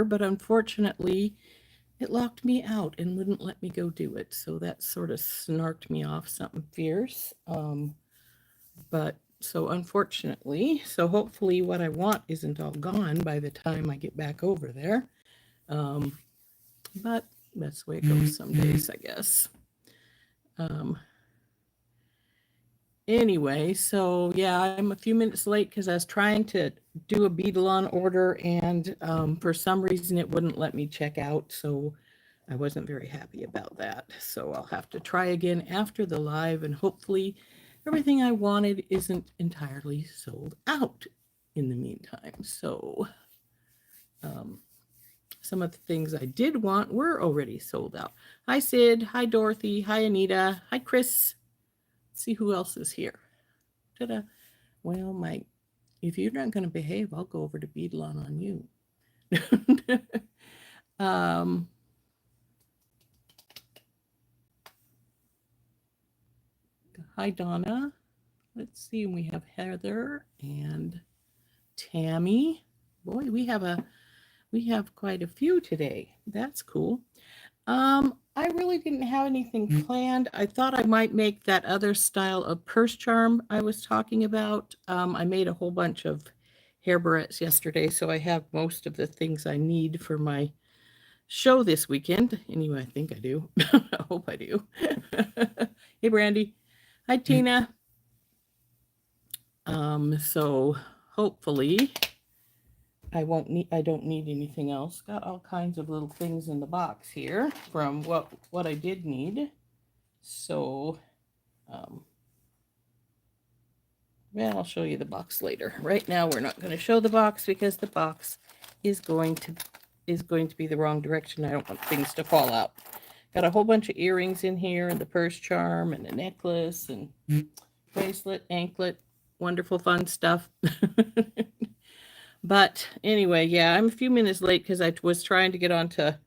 but unfortunately, it locked me out and wouldn't let me go do it. So that sort of snarked me off something fierce. But so unfortunately, so hopefully what I want isn't all gone by the time I get back over there. Um, but that's the way it goes some days, I guess. Um, anyway, so yeah, I'm a few minutes late because I was trying to do a Beadalon order, and for some reason it wouldn't let me check out. So I wasn't very happy about that. So I'll have to try again after the live, and hopefully everything I wanted isn't entirely sold out in the meantime. So um, some of the things I did want were already sold out. Hi, Sid. Hi, Dorothy. Hi, Anita. Hi, Chris. Let's see who else is here. Ta-da. Well, Mike, if you're not going to behave, I'll go over to Beadalon on you. um, hi, Donna. Let's see. We have Heather and Tammy. Boy, we have quite a few today. That's cool. I really didn't have anything planned. I thought I might make that other style of purse charm I was talking about. I made a whole bunch of hair barrettes yesterday, so I have most of the things I need for my show this weekend. Anyway, I think I do. I hope I do. Hey, Brandy. Hi, Tina. So hopefully I don't need anything else. Got all kinds of little things in the box here from what I did need. So um well, I'll show you the box later. Right now we're not going to show the box because the box is going to be the wrong direction. I don't want things to fall out. Got a whole bunch of earrings in here, and the purse charm, and a necklace, and bracelet, anklet, wonderful fun stuff. But anyway, yeah, I'm a few minutes late because I was trying to get on to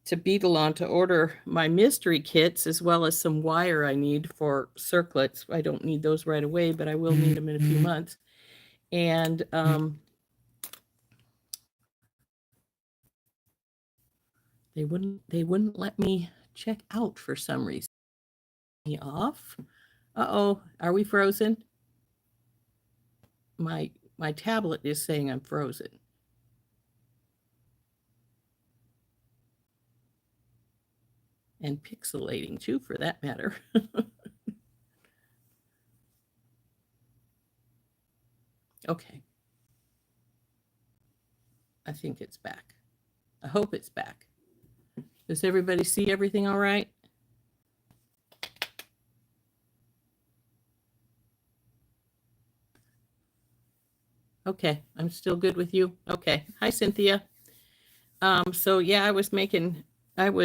Beadalon to order my mystery kits as well as some wire I need for circlets. I don't need those right away, but I will need them in a few months. And they wouldn't let me check out for some reason. Me off. Uh-oh, are we frozen? My tablet is saying I'm frozen. And pixelating too, for that matter. Okay. I think it's back. I hope it's back. Does everybody see everything all right? Okay, I'm still good with you. Okay. Hi, Cynthia. So yeah, I was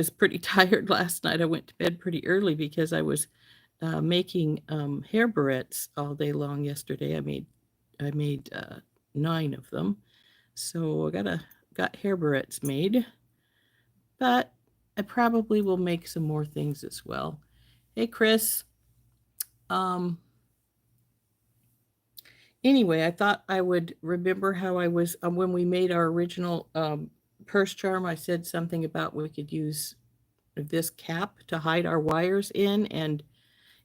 pretty tired last night. I went to bed pretty early because I was making hair barrettes all day long yesterday. I made 9 of them. So got hair barrettes made, but I probably will make some more things as well. Hey, Chris. Um, anyway, I thought I would remember how I was when we made our original purse charm. I said something about we could use this cap to hide our wires in, and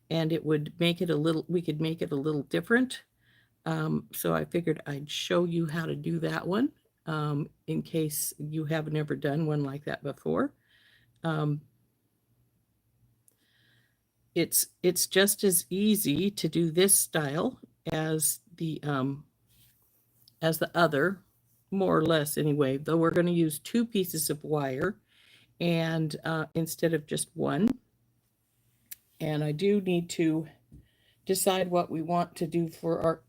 it would make it a little. We could make it a little different. So I figured I'd show you how to do that one in case you haven't ever done one like that before. Um, it's just as easy to do this style as the other, more or less anyway. Though we're going to use 2 pieces of wire and instead of just one. And I do need to decide what we want to do for our.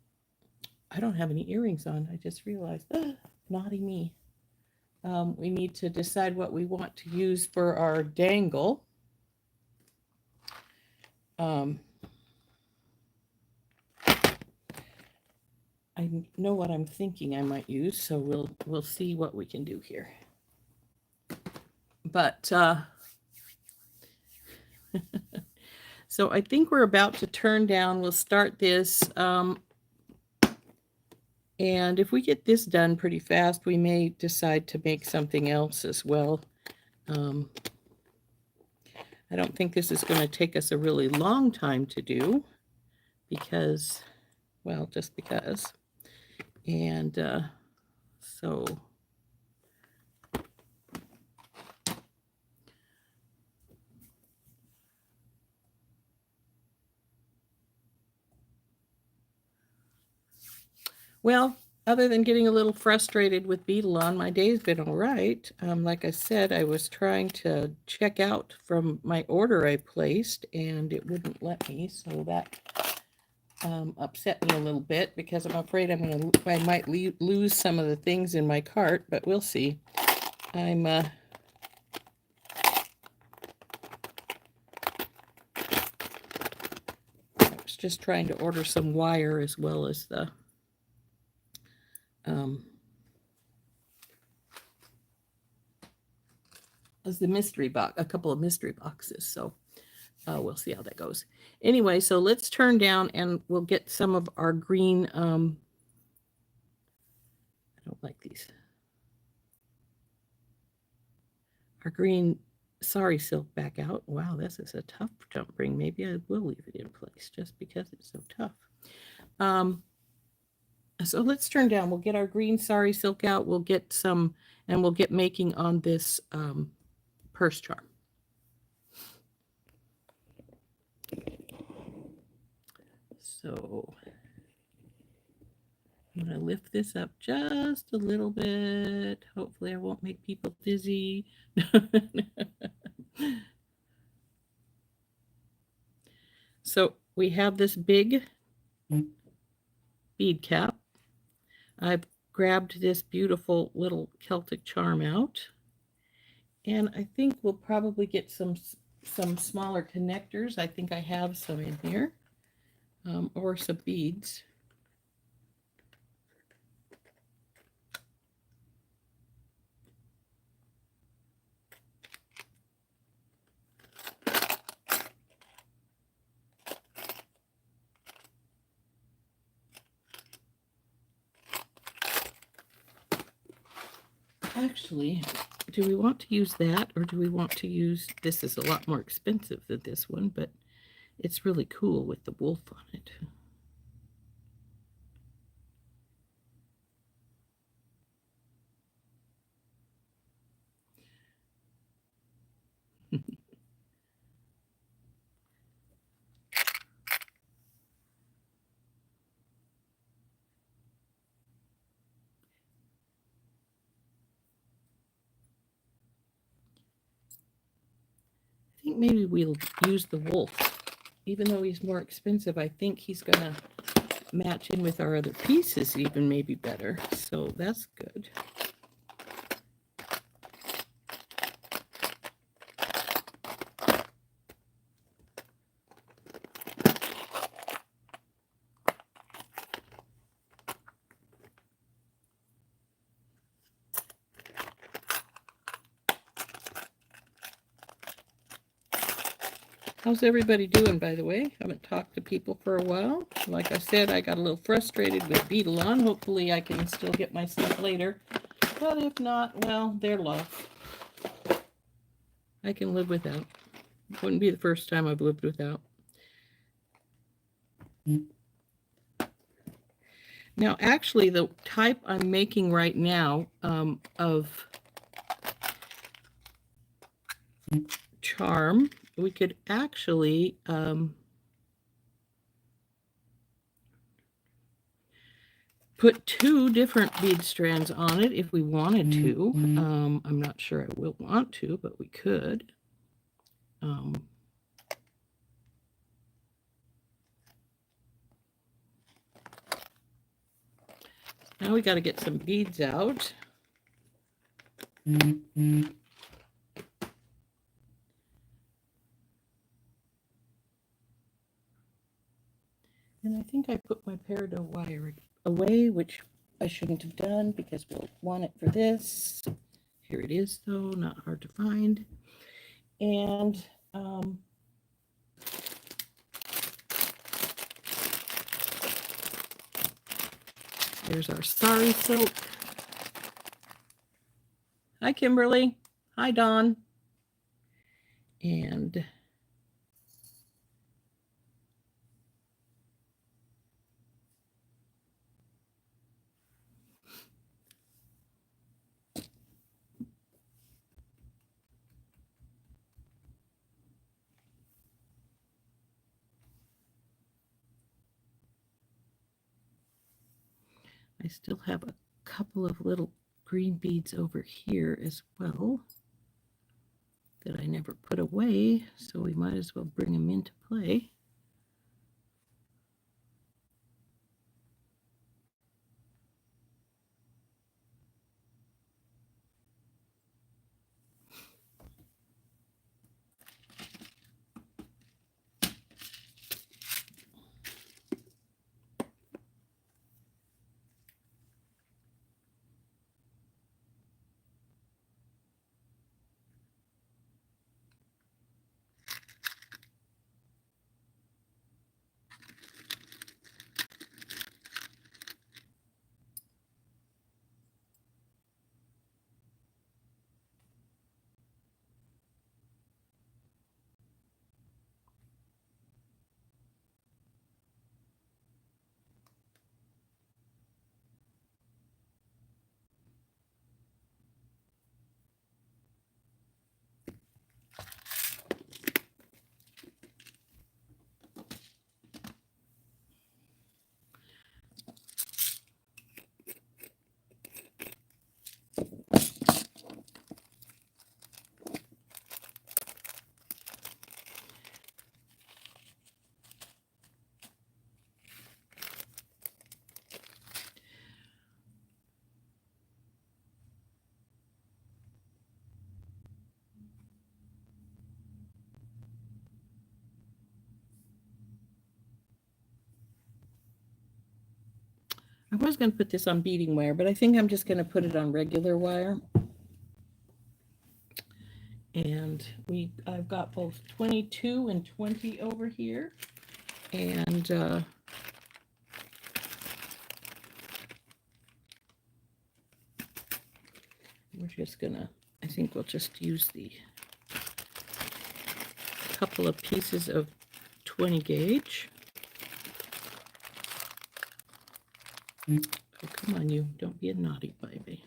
I don't have any earrings on. I just realized. Naughty me. We need to decide what we want to use for our dangle. Um, I know what I'm thinking I might use, so we'll see what we can do here. But so I think we're about to turn down. We'll start this. And if we get this done pretty fast, we may decide to make something else as well. I don't think this is going to take us a really long time to do because, well, just because. And so well, other than getting a little frustrated with Beadalon, my day's been all right. Like I said, I was trying to check out from my order I placed, and it wouldn't let me, so that upset me a little bit because I'm afraid I might lose some of the things in my cart, but we'll see. I was just trying to order some wire as well as the mystery box, a couple of mystery boxes. So we'll see how that goes. Anyway, so let's turn down and we'll get some of our green. I don't like these. Our green sari silk back out. Wow, this is a tough jump ring. Maybe I will leave it in place just because it's so tough. So let's turn down. We'll get our green sari silk out. We'll get some, and we'll get making on this purse charm. So I'm going to lift this up just a little bit. Hopefully I won't make people dizzy. So we have this big bead cap. I've grabbed this beautiful little Celtic charm out. And I think we'll probably get some smaller connectors. I think I have some in here. Or some beads. Actually, do we want to use that or do we want to use, this is a lot more expensive than this one, but it's really cool with the wolf on it. I think maybe we'll use the wolf. Even though he's more expensive, I think he's going to match in with our other pieces even maybe better. So that's good. How's everybody doing, by the way? Haven't talked to people for a while. Like I said, I got a little frustrated with Beadalon. Hopefully I can still get my stuff later. But if not, well, their loss. I can live without. Wouldn't be the first time I've lived without. Now, actually, the type I'm making right now of charm, we could actually put 2 different bead strands on it if we wanted to. I'm not sure I will want to, but we could. Now we got to get some beads out. And I think I put my peridot wire away, which I shouldn't have done because we'll want it for this. Here it is, though, not hard to find. And There's our Sari silk. Hi, Kimberly. Hi, Dawn. And I still have a couple of little green beads over here as well that I never put away, so we might as well bring them into play. I was going to put this on beading wire, but I think I'm just going to put it on regular wire. And I've got both 22 and 20 over here. And we're just gonna, I think we'll just use the couple of pieces of 20 gauge. Oh, come on, you, don't be a naughty baby.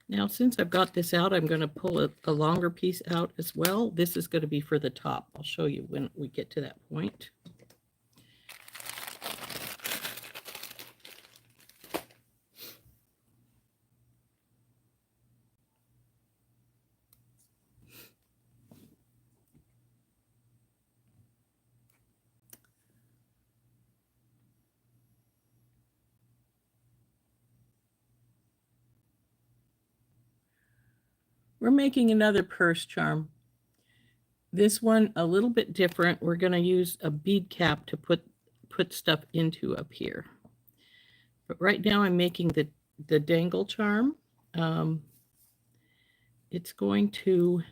Now, since I've got this out, I'm going to pull a longer piece out as well. This is going to be for the top. I'll show you when we get to that point. We're making another purse charm. This one a little bit different. We're going to use a bead cap to put stuff into up here. But right now I'm making the dangle charm. It's going to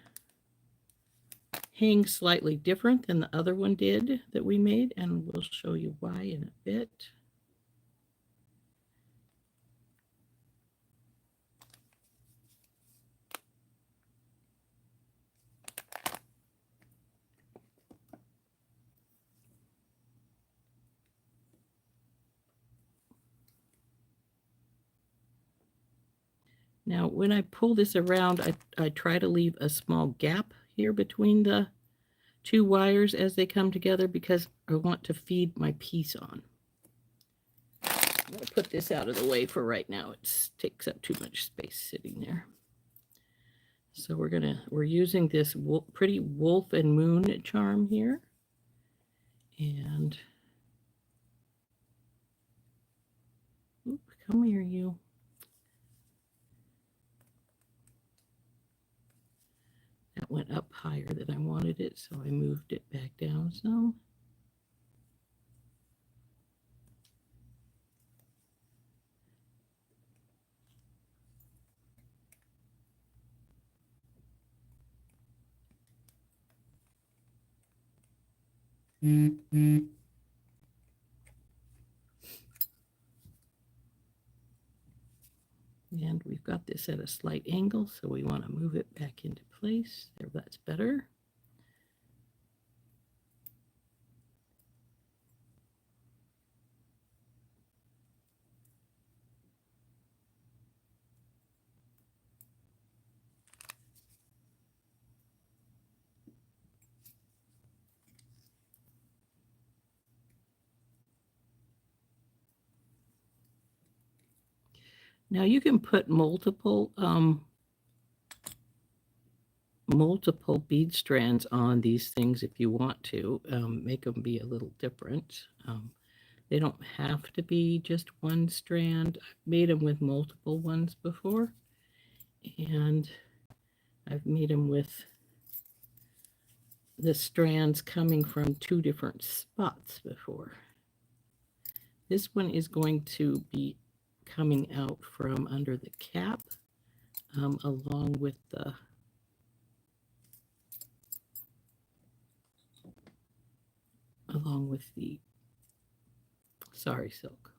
hang slightly different than the other one did that we made, and we'll show you why in a bit. Now, when I pull this around, I try to leave a small gap here between the two wires as they come together because I want to feed my piece on. I'm going to put this out of the way for right now. It takes up too much space sitting there. So we're using this pretty wolf and moon charm here. And come here, you. That went up higher than I wanted it, so I moved it back down some. And we've got this at a slight angle, so we want to move it back into place. There, that's better. Now you can put multiple bead strands on these things if you want to, make them be a little different. They don't have to be just one strand. I've made them with multiple ones before, and I've made them with the strands coming from two different spots before. This one is going to be coming out from under the cap, along with the sari silk.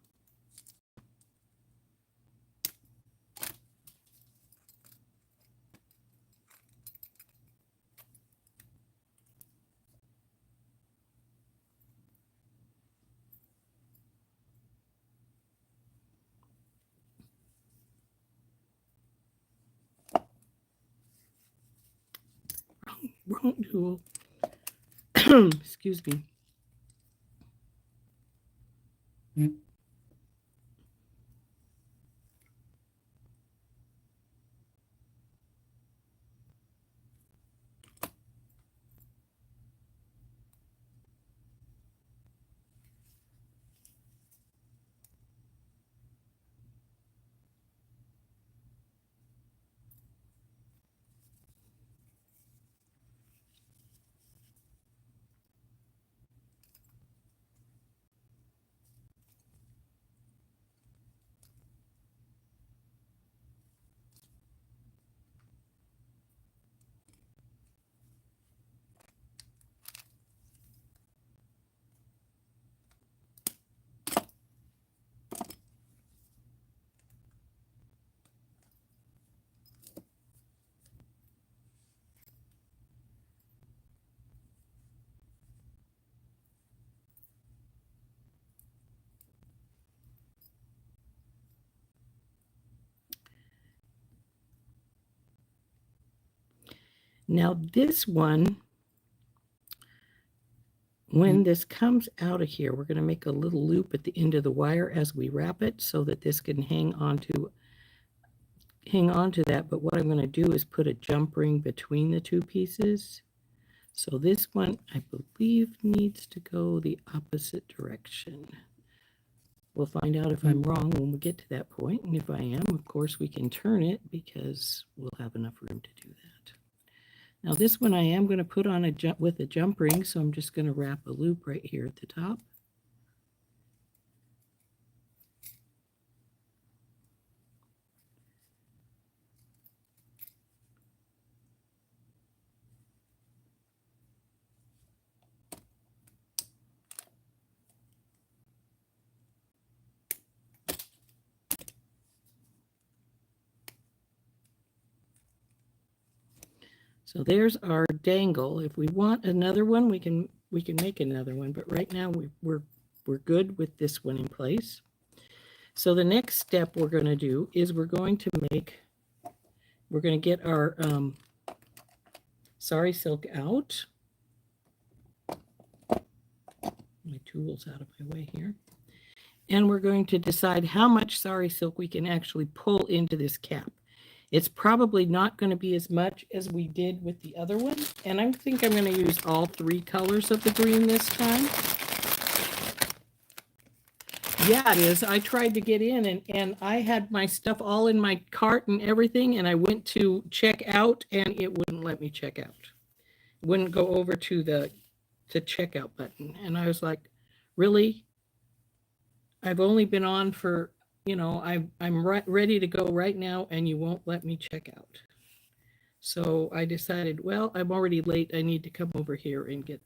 Wrong tool. Excuse me. Now this one, when this comes out of here, we're going to make a little loop at the end of the wire as we wrap it so that this can hang on to that. But what I'm going to do is put a jump ring between the two pieces. So this one, I believe, needs to go the opposite direction. We'll find out if I'm wrong when we get to that point. And if I am, of course, we can turn it because we'll have enough room to do that. Now this one I am going to put on with a jump ring, so I'm just going to wrap a loop right here at the top. So there's our dangle. If we want another one, we can make another one. But right now we're good with this one in place. So the next step we're going to do is we're going to get our sari silk out. My tool's out of my way here. And we're going to decide how much sari silk we can actually pull into this cap. It's probably not going to be as much as we did with the other one. And I think I'm going to use all three colors of the green this time. Yeah, it is. I tried to get in and I had my stuff all in my cart and everything. And I went to check out and it wouldn't let me check out. It wouldn't go over to the checkout button. And I was like, really? I've only been on for, I'm ready to go right now and you won't let me check out. So I decided, well, I'm already late. I need to come over here and get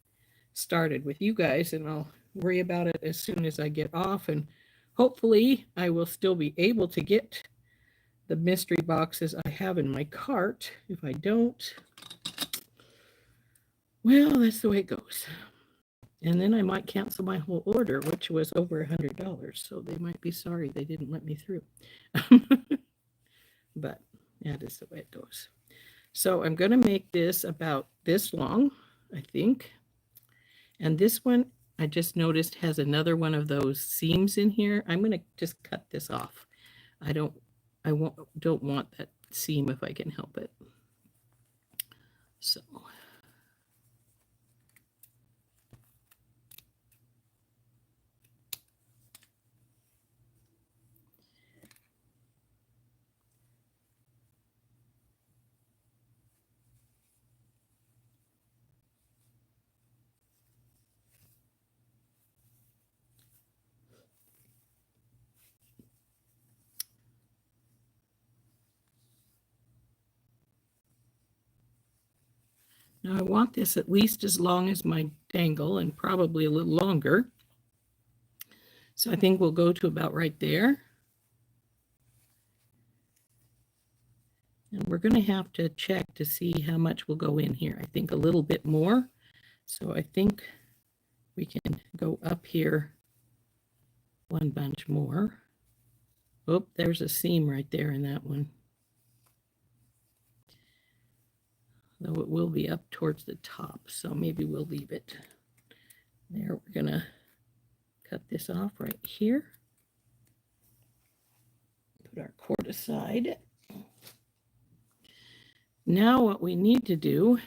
started with you guys, and I'll worry about it as soon as I get off, and hopefully I will still be able to get the mystery boxes I have in my cart. If I don't, well, that's the way it goes. And then I might cancel my whole order, which was over $100. So they might be sorry they didn't let me through. But that is the way it goes. So I'm going to make this about this long, I think. And this one, I just noticed, has another one of those seams in here. I'm going to just cut this off. I don't want that seam if I can help it. So now I want this at least as long as my dangle and probably a little longer. So I think we'll go to about right there. And we're going to have to check to see how much will go in here. I think a little bit more. So I think we can go up here one bunch more. Oh, there's a seam right there in that one. Though it will be up towards the top, so maybe we'll leave it there. We're going to cut this off right here. Put our cord aside. Now what we need to do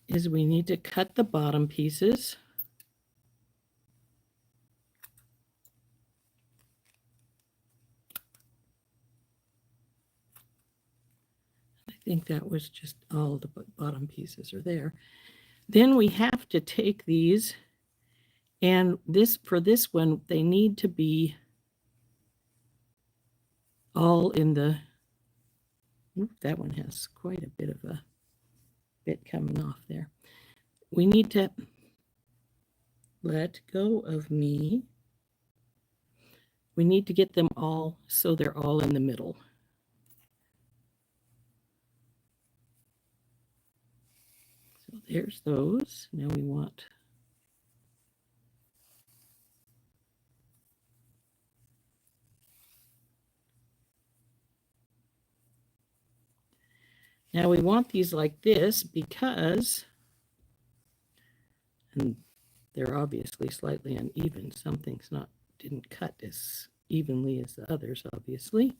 is we need to cut the bottom pieces. I think that was just all the bottom pieces are there. Then we have to take these, and for this one, they need to be all in the, that one has quite a bit of a bit coming off there. We need to let go of me. We need to get them all so they're all in the middle. So there's those. Now we want these like this because, and they're obviously slightly uneven. Some things didn't cut as evenly as the others, obviously,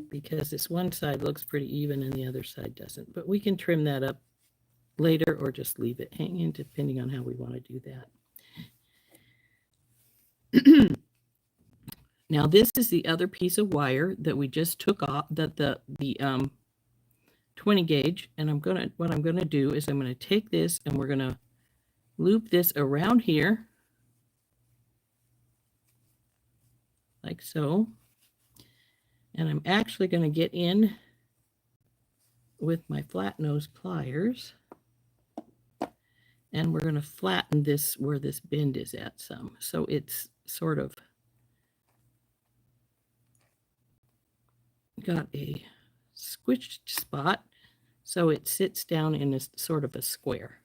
because this one side looks pretty even and the other side doesn't. But we can trim that up later or just leave it hanging, depending on how we want to do that. Now this is the other piece of wire that we just took off, the 20 gauge, and what I'm gonna do is I'm gonna take this and we're gonna loop this around here like so, and I'm actually going to get in with my flat nose pliers, and we're going to flatten this where this bend is at some, so it's sort of got a squished spot, so it sits down in a sort of a square.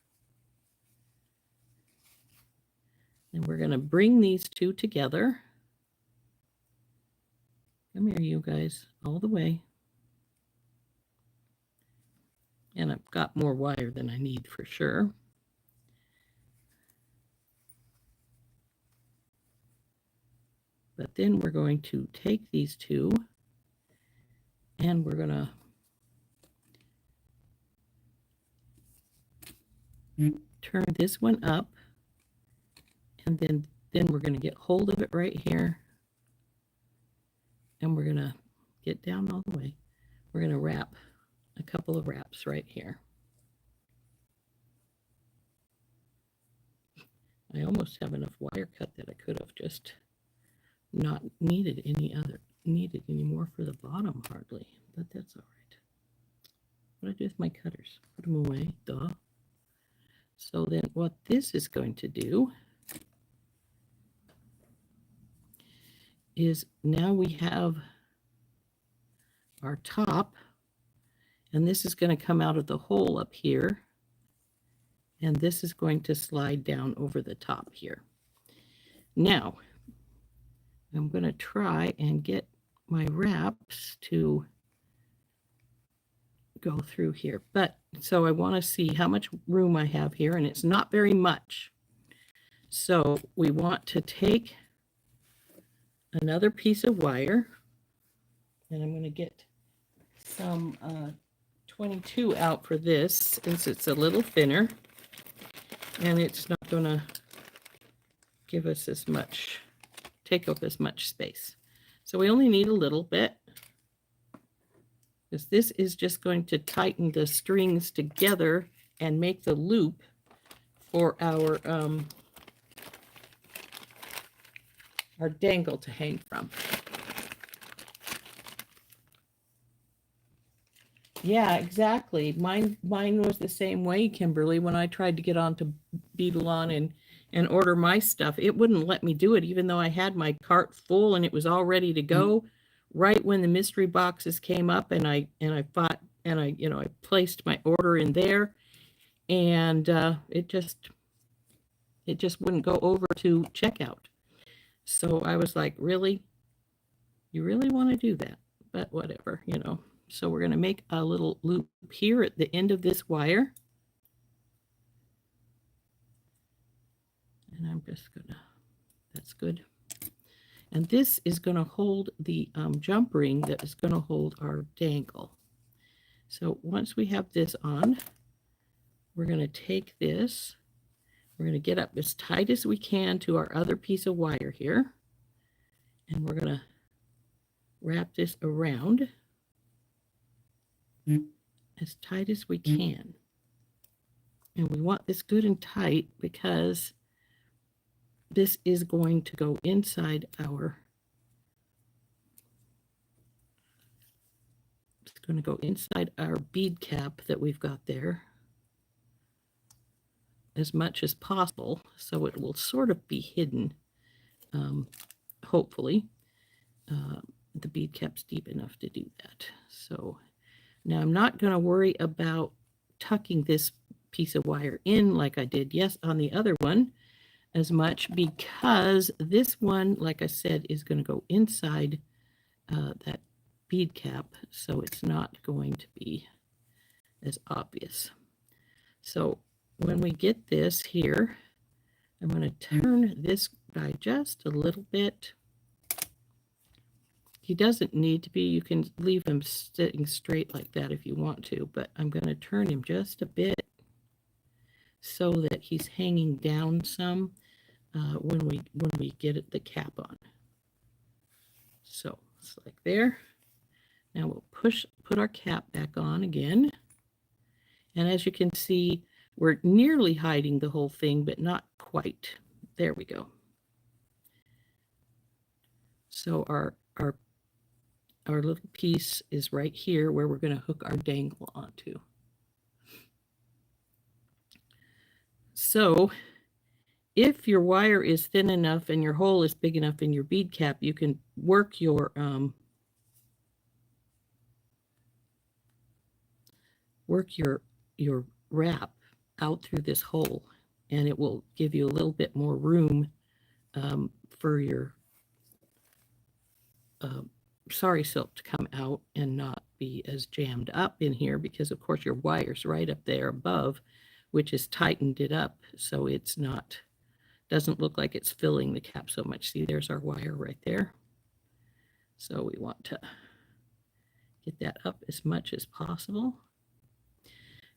And we're going to bring these two together. Come here, you guys, all the way. And I've got more wire than I need for sure. But then we're going to take these two and we're going to turn this one up, and then we're going to get hold of it right here, and we're going to get down all the way. We're going to wrap a couple of wraps right here. I almost have enough wire cut that I could have just not needed any more for the bottom hardly, but that's all right. What do I do with my cutters? Put them away, duh. So then what this is going to do is now we have our top, and this is going to come out of the hole up here, and this is going to slide down over the top here. Now, I'm going to try and get my wraps to go through here. But so I want to see how much room I have here, and it's not very much. So we want to take another piece of wire, and I'm going to get some 22 out for this, since it's a little thinner, and it's not going to give us as much, take up as much space. So we only need a little bit, because this is just going to tighten the strings together and make the loop for our dangle to hang from. Yeah, exactly. Mine was the same way, Kimberly. When I tried to get onto Beadalon and order my stuff, it wouldn't let me do it, even though I had my cart full and it was all ready to go. Right when the mystery boxes came up, and I placed my order in there, and it just wouldn't go over to checkout. So I was like, really? You really want to do that? But whatever, you know. So we're going to make a little loop here at the end of this wire. And I'm just going to, that's good. And this is going to hold the jump ring that is going to hold our dangle. So once we have this on, we're going to take this, we're going to get up as tight as we can to our other piece of wire here. And we're going to wrap this around as tight as we can. And we want this good and tight because this is going to go inside our, it's going to go inside our bead cap that we've got there as much as possible, so it will sort of be hidden, hopefully. The bead cap's deep enough to do that. So now I'm not going to worry about tucking this piece of wire in like I did on the other one as much, because this one, like I said, is going to go inside that bead cap, so it's not going to be as obvious. So when we get this here, I'm going to turn this guy just a little bit. He doesn't need to be, you can leave him sitting straight like that if you want to, but I'm going to turn him just a bit so that he's hanging down some when we get the cap on. So it's like there. Now we'll put our cap back on again. And as you can see, we're nearly hiding the whole thing, but not quite. There we go. So our little piece is right here where we're going to hook our dangle onto. So if your wire is thin enough and your hole is big enough in your bead cap, you can work your wrap out through this hole, and it will give you a little bit more room for your sari silk to come out and not be as jammed up in here, because of course your wire's right up there above, which has tightened it up so it's not, doesn't look like it's filling the cap so much. See, there's our wire right there. So we want to get that up as much as possible.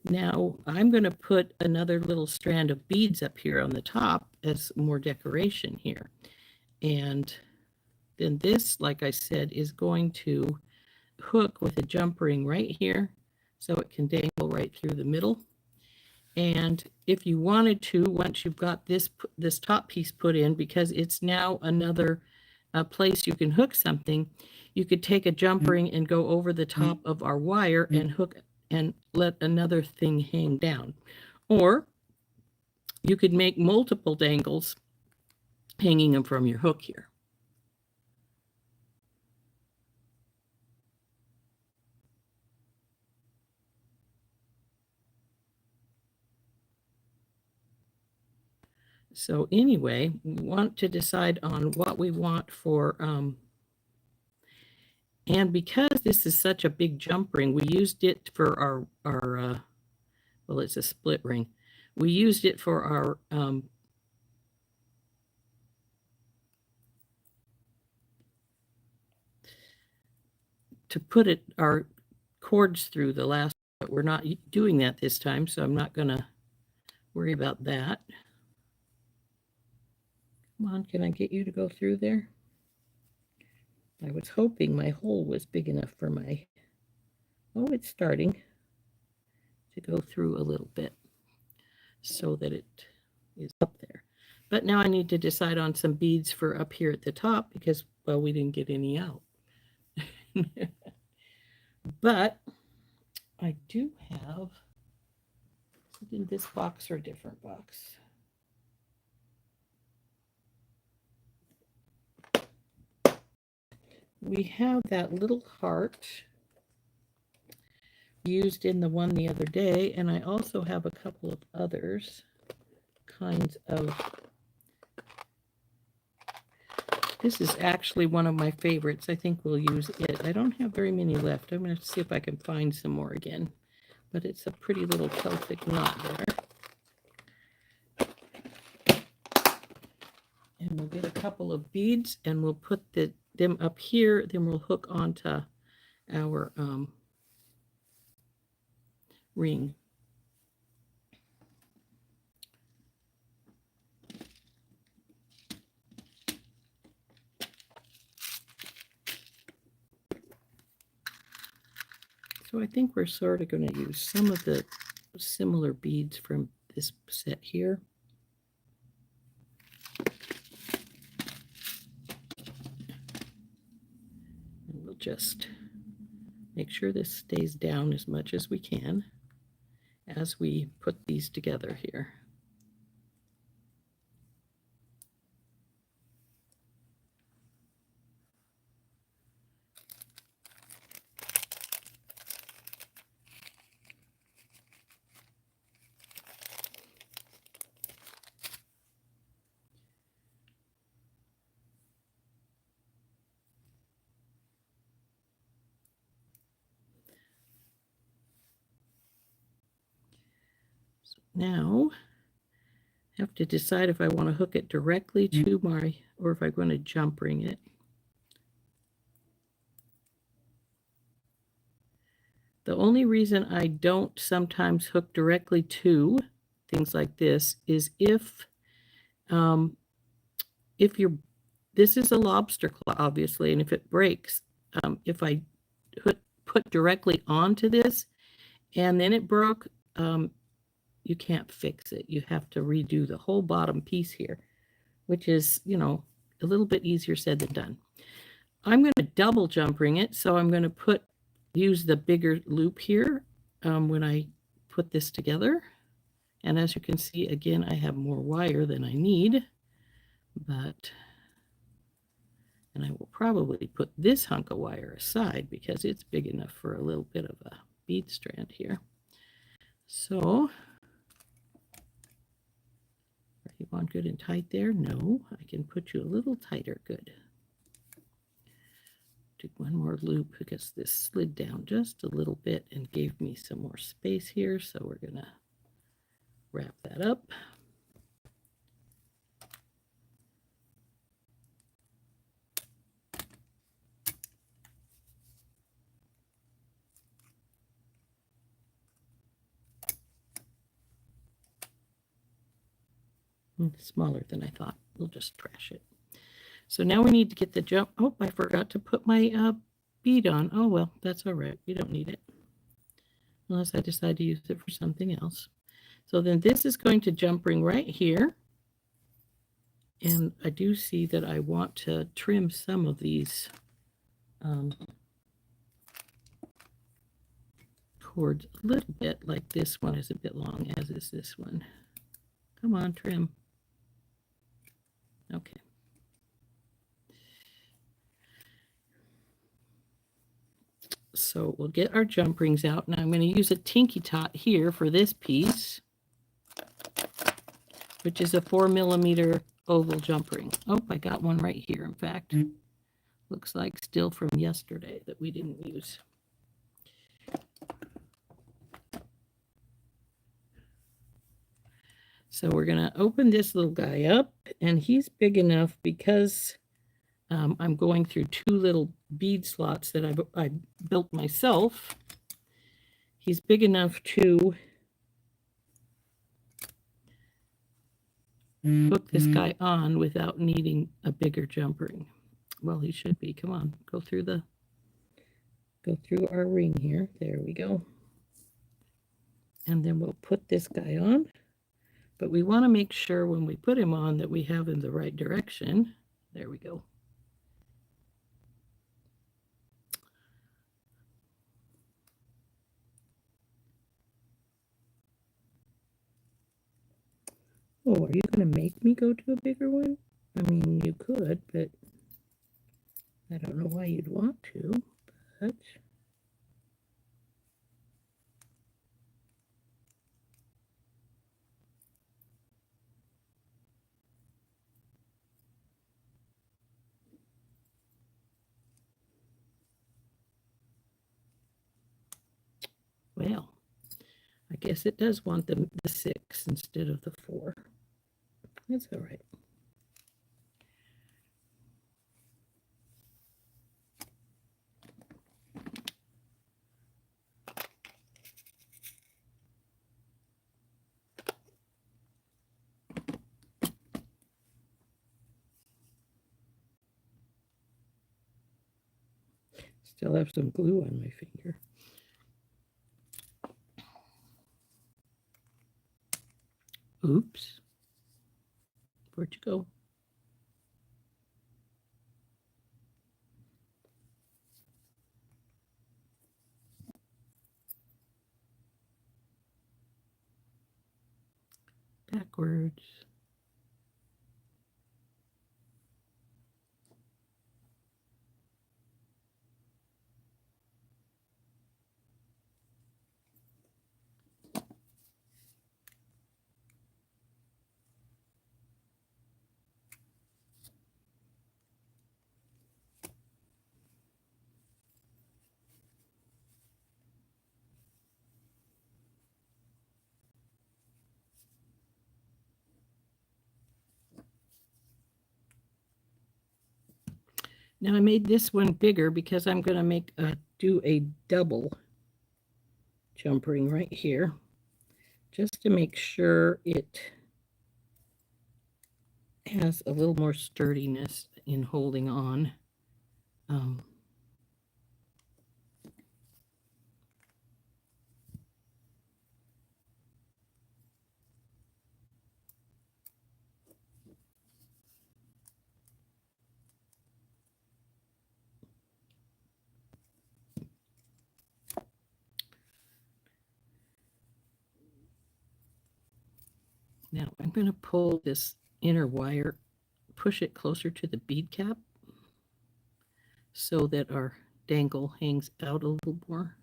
Now I'm going to put another little strand of beads up here on the top as more decoration here. And then this, like I said, is going to hook with a jump ring right here so it can dangle right through the middle. And if you wanted to, once you've got this top piece put in, because it's now another place you can hook something, you could take a jump ring and go over the top of our wire and hook and let another thing hang down. Or you could make multiple dangles hanging them from your hook here. So anyway, we want to decide on what we want for, and because this is such a big jump ring, we used it for our well, it's a split ring. We used it for our, to put our cords through the last, but we're not doing that this time, so I'm not gonna worry about that. Come on, can I get you to go through there? I was hoping my hole was big enough for my, oh, it's starting to go through a little bit so that it is up there. But now I need to decide on some beads for up here at the top because, well, we didn't get any out. But I do have, in this box or a different box? We have that little heart used in the one the other day, and I also have a couple of others kinds of. This is actually one of my favorites. I think we'll use it. I don't have very many left. I'm going to see if I can find some more again. But it's a pretty little Celtic knot there. And we'll get a couple of beads and we'll put them up here. Then we'll hook onto our ring. So I think we're sort of going to use some of the similar beads from this set here. And we'll just make sure this stays down as much as we can as we put these together here. Now, I have to decide if I want to hook it directly to my, or if I'm going to jump ring it. The only reason I don't sometimes hook directly to things like this is if this is a lobster claw, obviously, and if it breaks, if I put directly onto this and then it broke, you can't fix it. You have to redo the whole bottom piece here, which is, you know, a little bit easier said than done. I'm going to double jump ring it, so I'm going to use the bigger loop here when I put this together. And as you can see, again, I have more wire than I need, and I will probably put this hunk of wire aside because it's big enough for a little bit of a bead strand here. So, are you on good and tight there? No, I can put you a little tighter. Good. Do one more loop because this slid down just a little bit and gave me some more space here. So we're going to wrap that up. Smaller than I thought. We'll just trash it. So now we need to get the jump. Oh, I forgot to put my bead on. Oh, well, that's all right. We don't need it unless I decide to use it for something else. So then this is going to jump ring right here. And I do see that I want to trim some of these cords a little bit, like this one is a bit long, as is this one. Come on, trim. Okay. So we'll get our jump rings out. Now I'm going to use a Tinky Tot here for this piece, which is a 4mm oval jump ring. Oh, I got one right here, in fact. Looks like still from yesterday that we didn't use. So we're going to open this little guy up, and he's big enough because I'm going through 2 little bead slots that I built myself. He's big enough to hook this guy on without needing a bigger jump ring. Well, he should be. Come on, go through our ring here. There we go. And then we'll put this guy on. But we want to make sure when we put him on that we have him the right direction. There we go. Oh, are you going to make me go to a bigger one? I mean, you could, but I don't know why you'd want to, but... Well, I guess it does want the 6 instead of the 4. That's all right. Still have some glue on my finger. Oops. Where'd you go? Backwards. Now I made this one bigger because I'm going to do a double jump ring right here, just to make sure it has a little more sturdiness in holding on. Now I'm going to pull this inner wire, push it closer to the bead cap so that our dangle hangs out a little more.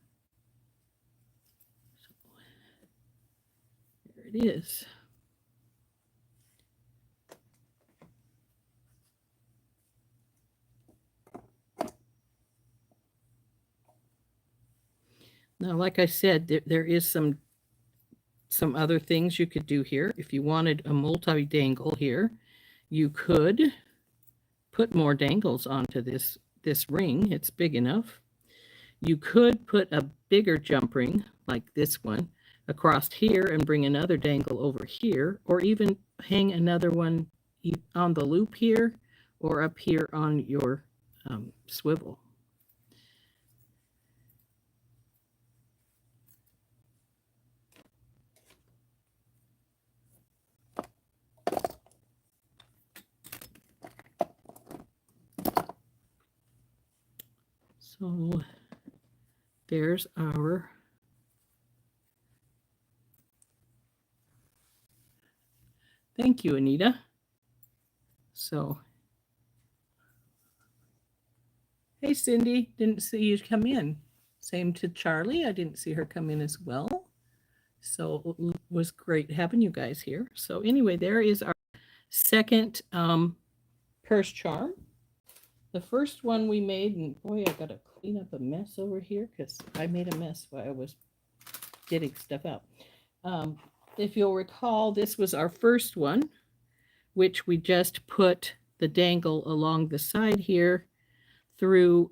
So, there it is. Now, like I said, there is some other things you could do here. If you wanted a multi-dangle here, you could put more dangles onto this ring. It's big enough. You could put a bigger jump ring, like this one, across here and bring another dangle over here, or even hang another one on the loop here or up here on your swivel. So there's our Thank you, Anita. So, hey, Cindy, didn't see you come in. Same to Charlie. I didn't see her come in as well. So it was great having you guys here. So anyway, there is our second purse charm. The first one we made, and boy, I got to clean up a mess over here because I made a mess while I was getting stuff out. If you'll recall, this was our first one, which we just put the dangle along the side here through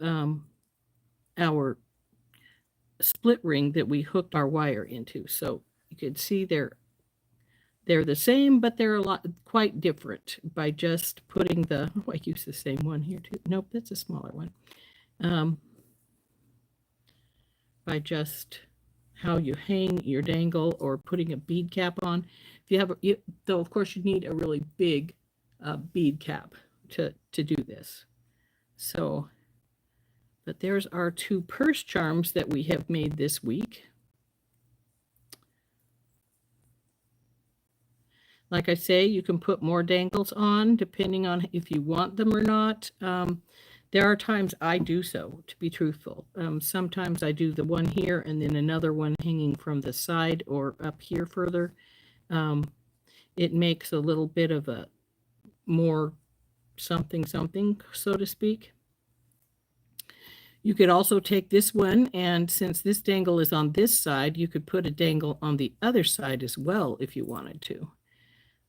our split ring that we hooked our wire into. So you can see they're the same, but they're quite different by just putting the, oh, I use the same one here too. Nope, that's a smaller one. By just how you hang your dangle or putting a bead cap on. If you have, though, of course, you need a really big bead cap to do this. So, but there's our two purse charms that we have made this week. Like I say, you can put more dangles on depending on if you want them or not. There are times I do so, to be truthful. Sometimes I do the one here and then another one hanging from the side or up here further. It makes a little bit of a more something, so to speak. You could also take this one, and since this dangle is on this side, you could put a dangle on the other side as well if you wanted to.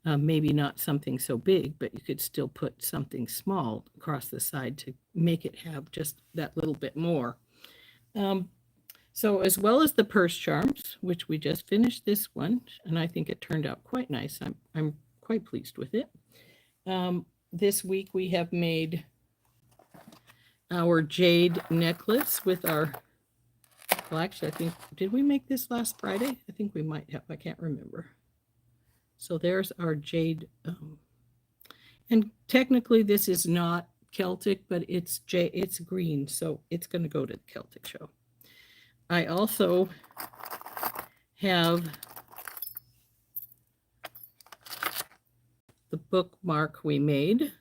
Maybe not something so big, but you could still put something small across the side to make it have just that little bit more. So as well as the purse charms, which we just finished this one, and I think it turned out quite nice. I'm quite pleased with it. This week we have made our jade necklace with our, well, actually, I think, did we make this last Friday? I think we might have, I can't remember. So there's our jade. And technically this is not Celtic, but it's green, so it's going to go to the Celtic show. I also have the bookmark we made.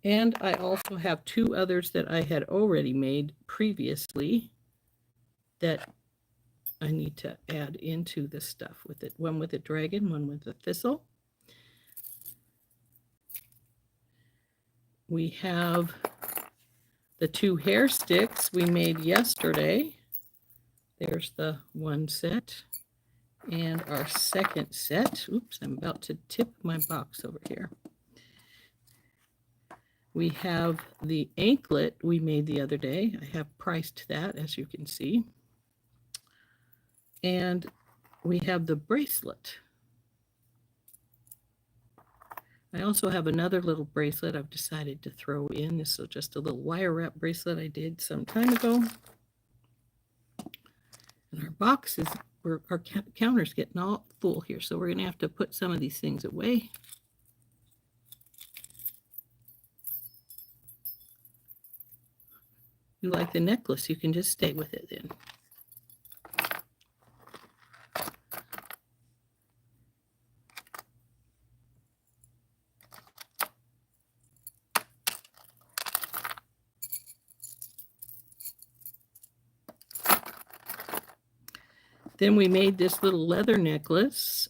And I also have two others that I had already made previously that I need to add into the stuff with it. One with a dragon, one with a thistle. We have the two hair sticks we made yesterday. There's the one set. And our second set. Oops, I'm about to tip my box over here. We have the anklet we made the other day. I have priced that, as you can see. And we have the bracelet. I also have another little bracelet I've decided to throw in. This is just a little wire wrap bracelet I did some time ago. And our boxes, our counter's getting all full here, so we're going to have to put some of these things away. You like the necklace, you can just stay with it then. Then we made this little leather necklace.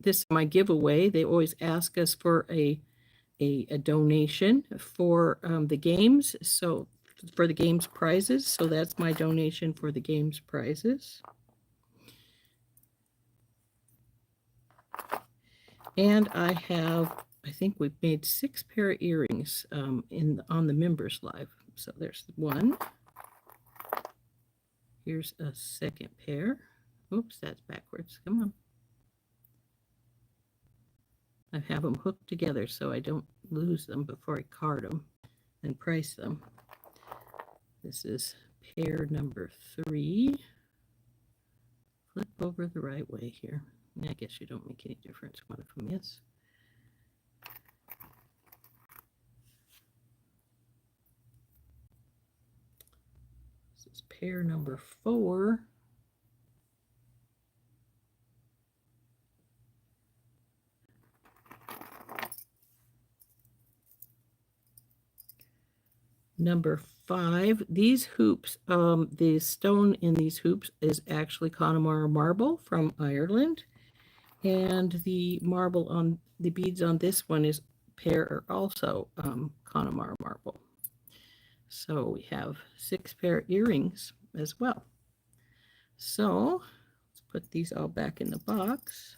This is my giveaway. They always ask us for a donation for the games. So for the games prizes. So that's my donation for the games prizes. And I think we've made 6 pair of earrings on the members live. So there's one. Here's a second pair. Oops, that's backwards. Come on. I have them hooked together so I don't lose them before I card them and price them. This is pair number 3. Flip over the right way here. I guess you don't make any difference one of them is. This is pair number 4. Number 5, these hoops, the stone in these hoops is actually Connemara marble from Ireland. And the marble on the beads on this one is are also Connemara marble. So we have 6 pair earrings as well. So let's put these all back in the box.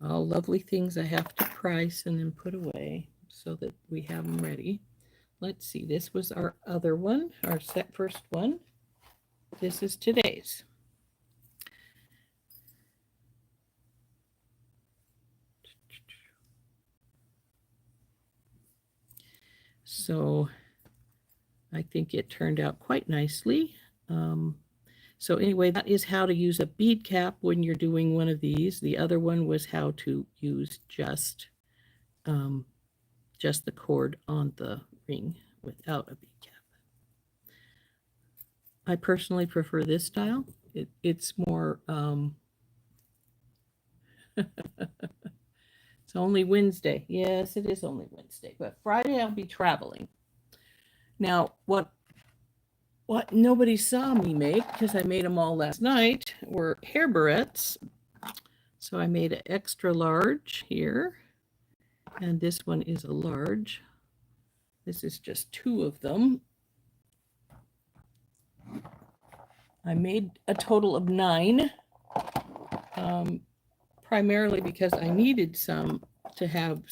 All lovely things I have to price and then put away so that we have them ready. Let's see, this was our other one, our first one. This is today's. So I think it turned out quite nicely. So anyway, that is how to use a bead cap when you're doing one of these. The other one was how to use just the cord on the ring without a bead cap. I personally prefer this style. It's more, it's only Wednesday. Yes, it is only Wednesday, but Friday I'll be traveling. Now, what nobody saw me make, because I made them all last night, were hair barrettes. So I made an extra large here, and this one is a large. This is just 2 of them. I made a total of 9, primarily because I needed some to have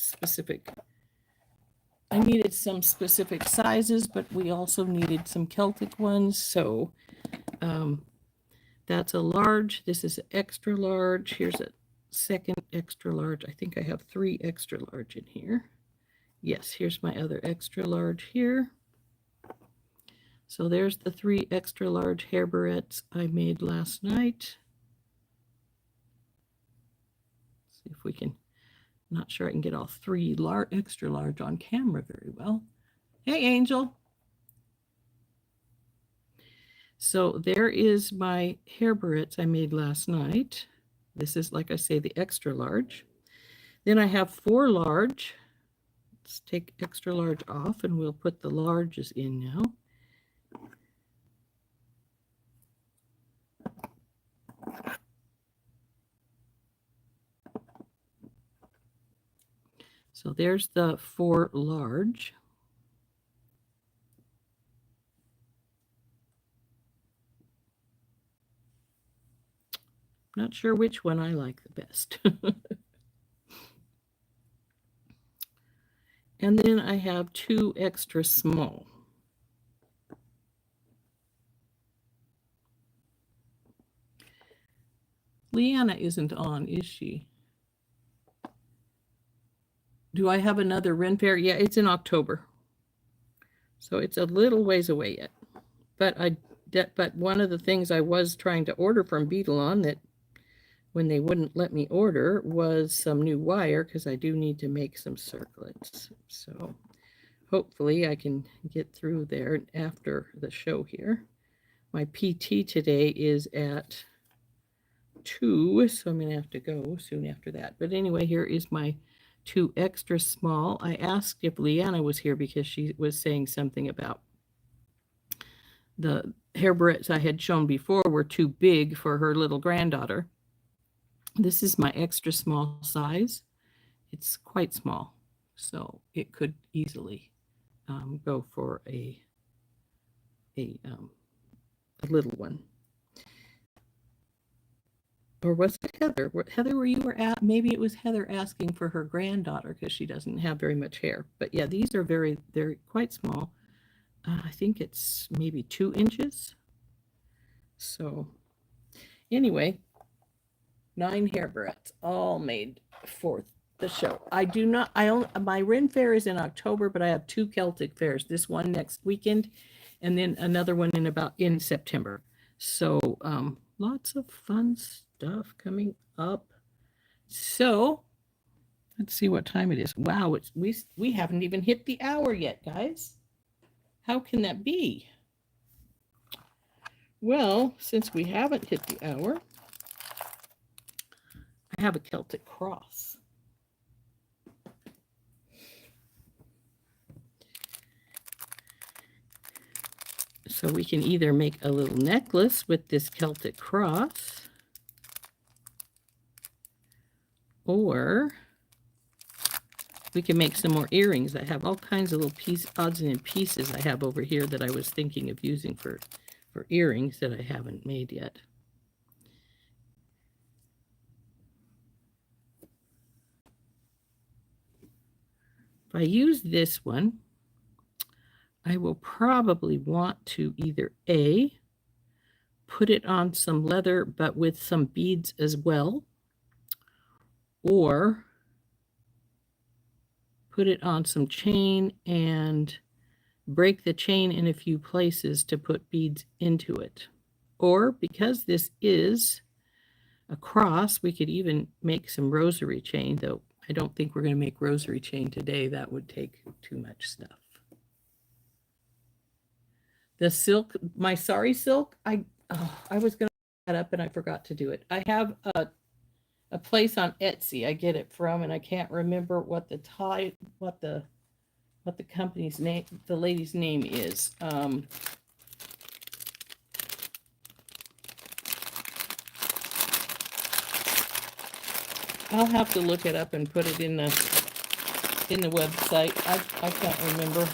I needed some specific sizes, but we also needed some Celtic ones. So that's a large. This is an extra large. Here's a second extra large. I think I have 3 extra large in here. Yes, here's my other extra large here. So there's the 3 extra large hair barrettes I made last night. Let's see if we can, not sure I can get all 3 extra large on camera very well. Hey, Angel. So there is my hair barrettes I made last night. This is, like I say, the extra large. Then I have 4 large. Let's take extra large off and we'll put the larges in now. So there's the 4 large. Not sure which one I like the best. And then I have 2 extra small. Leanna isn't on, is she? Do I have another Ren Fair? Yeah, it's in October. So it's a little ways away yet. But one of the things I was trying to order from Beadalon that when they wouldn't let me order was some new wire, because I do need to make some circlets. So hopefully I can get through there after the show here. My PT today is at 2, so I'm going to have to go soon after that. But anyway, here is my 2 extra small. I asked if Leanna was here because she was saying something about the hair barrettes I had shown before were too big for her little granddaughter. This is my extra small size. It's quite small, so it could easily go for a little one. Or was it Heather? Heather, where you were at? Maybe it was Heather asking for her granddaughter because she doesn't have very much hair. But yeah, these are they're quite small. I think it's maybe 2 inches. So anyway, 9 hair barrettes, all made for the show. My Ren Fair is in October, but I have 2 Celtic fairs. This one next weekend, and then another one in September. So lots of fun stuff coming up. So let's see what time it is. Wow, we haven't even hit the hour yet, guys. How can that be? Well, since we haven't hit the hour, have a Celtic cross. So we can either make a little necklace with this Celtic cross, or we can make some more earrings. I have all kinds of little odds and end pieces I have over here that I was thinking of using for earrings that I haven't made yet. If I use this one, I will probably want to either A, put it on some leather, but with some beads as well, or put it on some chain and break the chain in a few places to put beads into it. Or because this is a cross, we could even make some rosary chain, though I don't think we're going to make rosary chain today. That would take too much stuff. The silk, my sari silk, I was going to put that up and I forgot to do it. I have a place on Etsy I get it from, and I can't remember what the company's name, the lady's name is. I'll have to look it up and put it in the website. I can't remember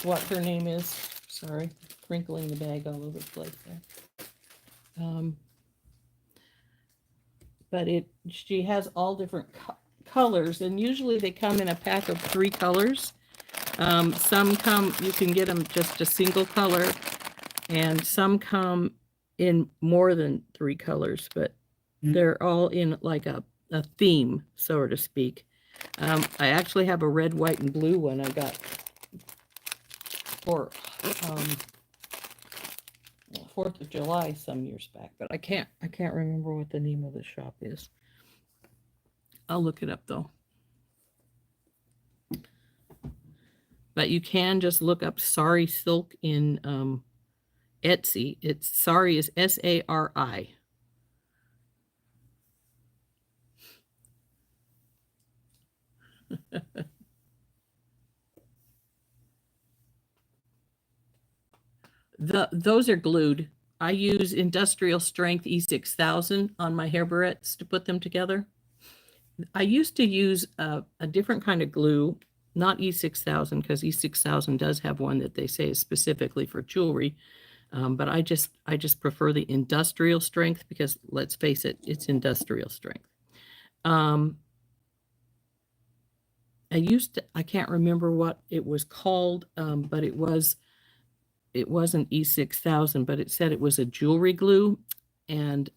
what her name is. Sorry, crinkling the bag all over the place there. But she has all different colors, and usually they come in a pack of 3 colors. Some come, you can get them just a single color, and some come in more than 3 colors, but they're all in like a theme, so to speak. I actually have a red, white, and blue one I got for 4th of July some years back, but I can't remember what the name of the shop is. I'll look it up though. But you can just look up sari silk in Etsy. It's sari is S-A-R-I. Those are glued. I use industrial strength E6000 on my hair barrettes to put them together. I used to use a different kind of glue, not E6000, because E6000 does have one that they say is specifically for jewelry. But I just prefer the industrial strength because, let's face it, it's industrial strength. I can't remember what it was called, but it wasn't E6000, but it said it was a jewelry glue, and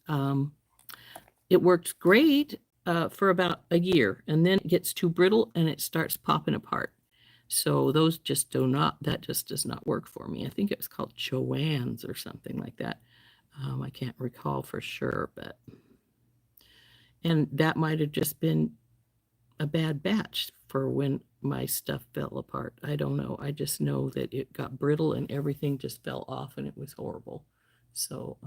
it worked great for about a year, and then it gets too brittle and it starts popping apart. So those just that just does not work for me. I think it was called Joann's or something like that. I can't recall for sure, and that might have just been a bad batch for when my stuff fell apart. I don't know. I just know that it got brittle and everything just fell off and it was horrible. So,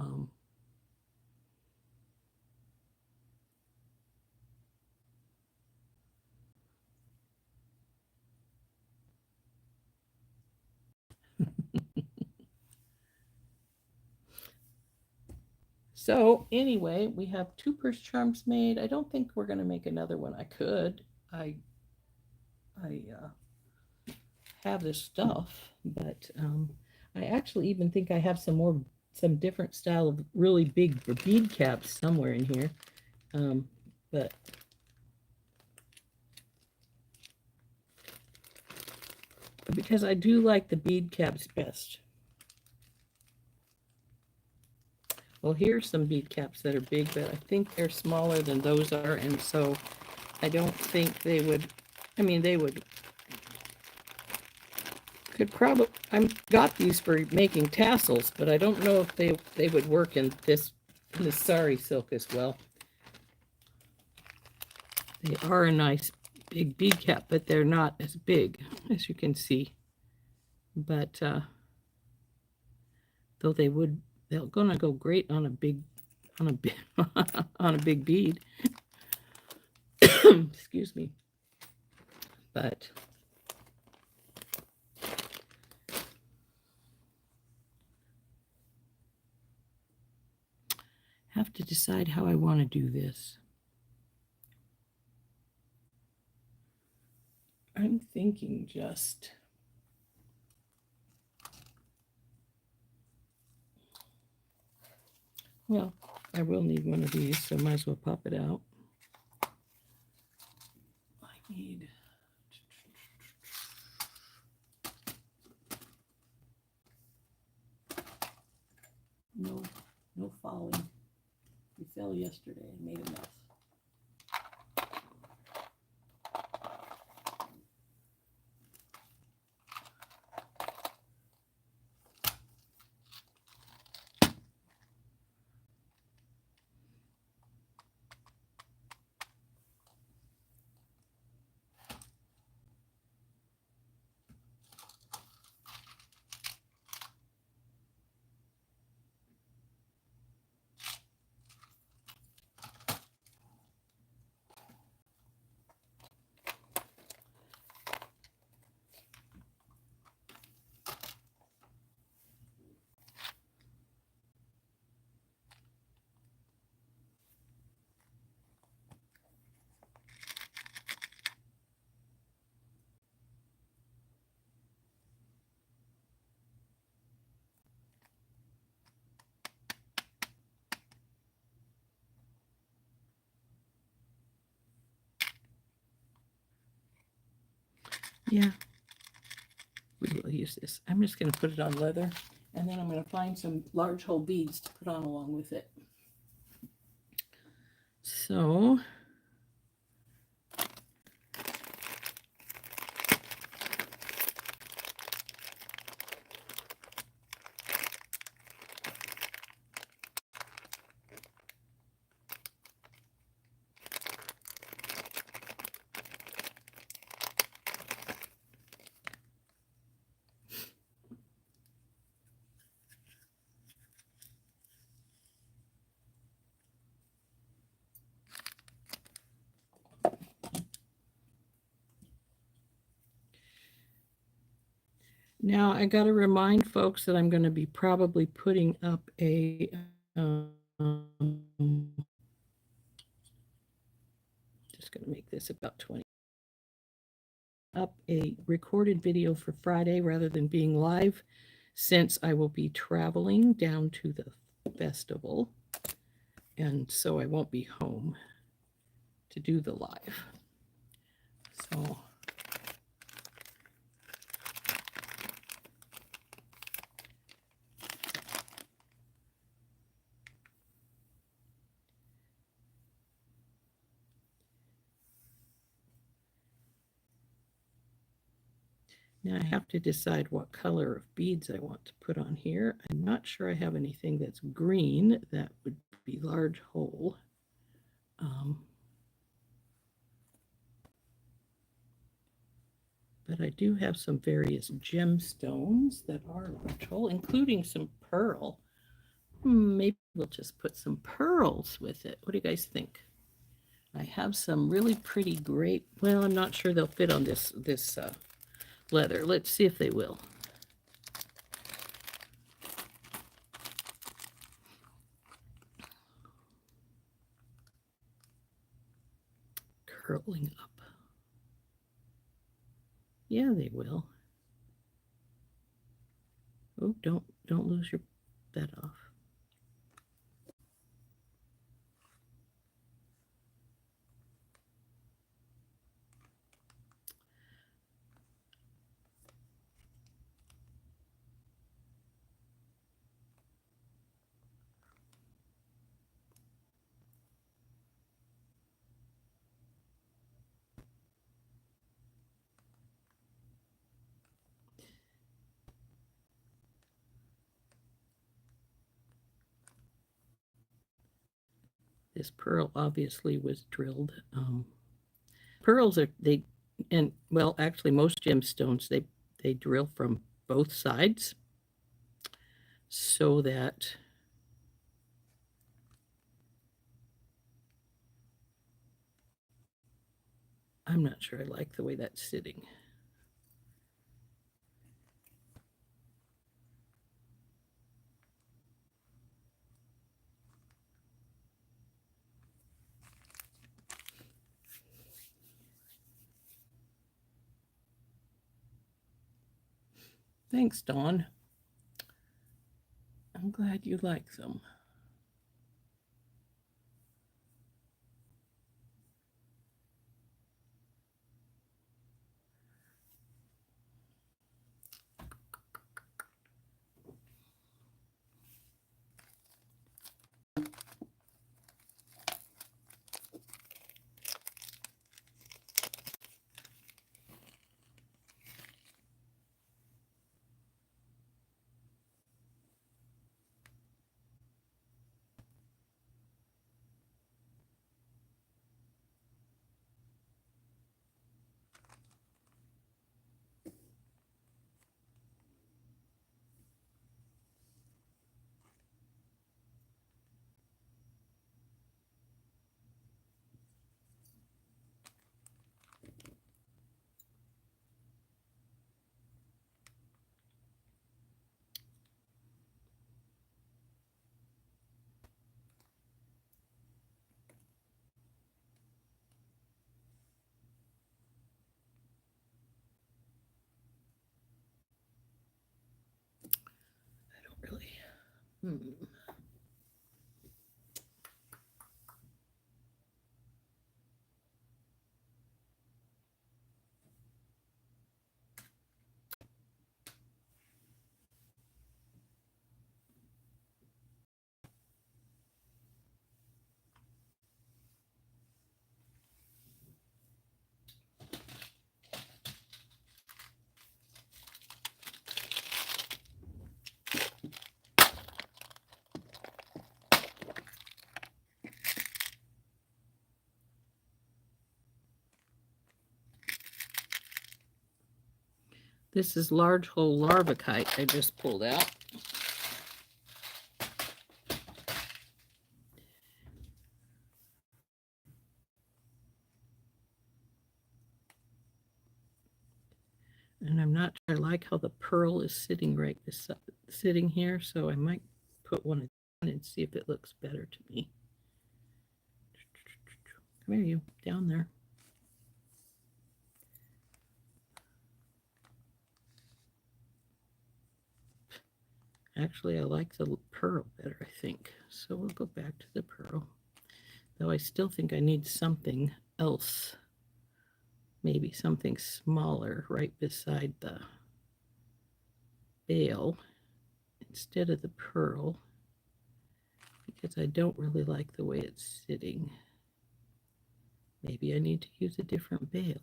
so anyway, we have 2 purse charms made. I don't think we're going to make another one. I could. I have this stuff, but I actually even think I have some different style of really big bead caps somewhere in here. But because I do like the bead caps best. Well, here's some bead caps that are big, but I think they're smaller than those are, and so I don't think they would, I mean, they could probably, I got these for making tassels, but I don't know if they would work in this sari silk as well. They are a nice big bead cap, but they're not as big, as you can see. But though they're gonna go great on a big on a big bead. Excuse me. But have to decide how I want to do this. I'm thinking just well, I will need one of these, so I might as well pop it out. I need no falling. We fell yesterday and made a mess. Yeah, we will use this. I'm just going to put it on leather, and then I'm going to find some large hole beads to put on along with it. So now I got to remind folks that I'm going to be probably putting up a just going to make this about 20 up a recorded video for Friday rather than being live, since I will be traveling down to the festival, and so I won't be home to do the live. So now I have to decide what color of beads I want to put on here. I'm not sure I have anything that's green. That would be large hole. But I do have some various gemstones that are large hole, including some pearl. Maybe we'll just put some pearls with it. What do you guys think? I have some really pretty grape. Well, I'm not sure they'll fit on this leather. Let's see if they will. Curling up. Yeah, they will. Oh, don't lose that off. This pearl obviously was drilled. Pearls are and well, actually most gemstones they drill from both sides so that I'm not sure I like the way that's sitting. Thanks, Dawn. I'm glad you like them. Really. This is large hole larvicite I just pulled out. And I'm not sure I like how the pearl is sitting right beside, sitting here, so I might put one on and see if it looks better to me. Come here, you, down there. Actually, I like the pearl better, I think. So we'll go back to the pearl. Though I still think I need something else. Maybe something smaller right beside the bail instead of the pearl, because I don't really like the way it's sitting. Maybe I need to use a different bail.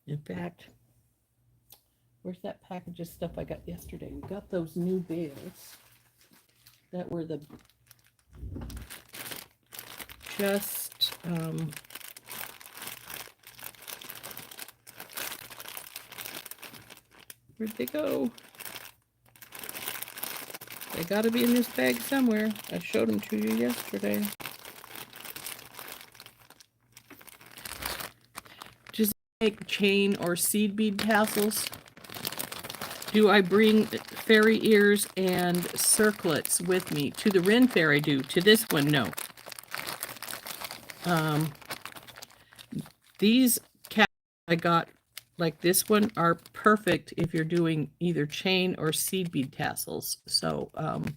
In fact, where's that package of stuff I got yesterday? We got those new bales that were the just where'd they go? They got to be in this bag somewhere. I showed them to you yesterday. Just make chain or seed bead tassels. Do I bring fairy ears and circlets with me? To the Ren Fair I do. To this one, no. These caps I got, like this one, are perfect if you're doing either chain or seed bead tassels. So, but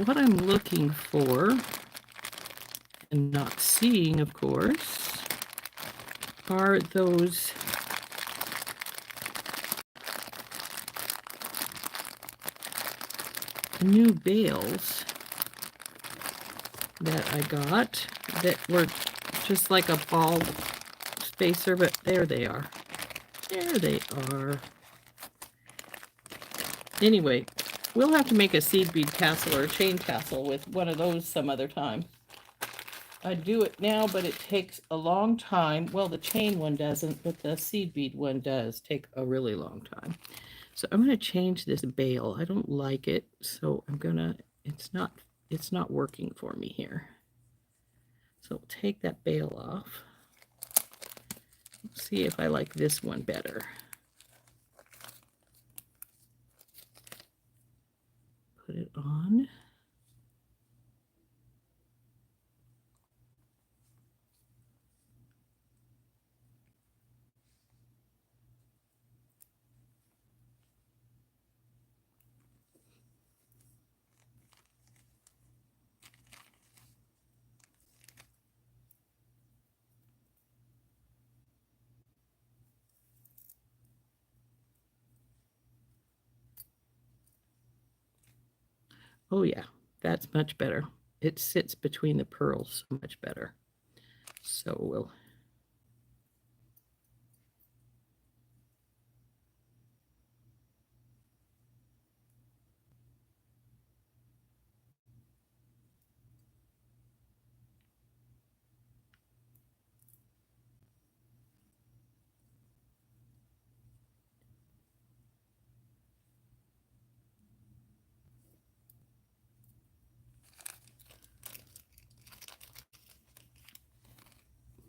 what I'm looking for, and not seeing, of course, are those new bales that I got that were just like a ball spacer, but there they are. There they are. Anyway, we'll have to make a seed bead tassel or a chain tassel with one of those some other time. I do it now, but it takes a long time. Well, the chain one doesn't, but the seed bead one does take a really long time. So I'm going to change this bail. I don't like it, so I'm going to, it's not working for me here. So take that bail off. See if I like this one better. Put it on. Oh yeah, that's much better. It sits between the pearls so much better. So we'll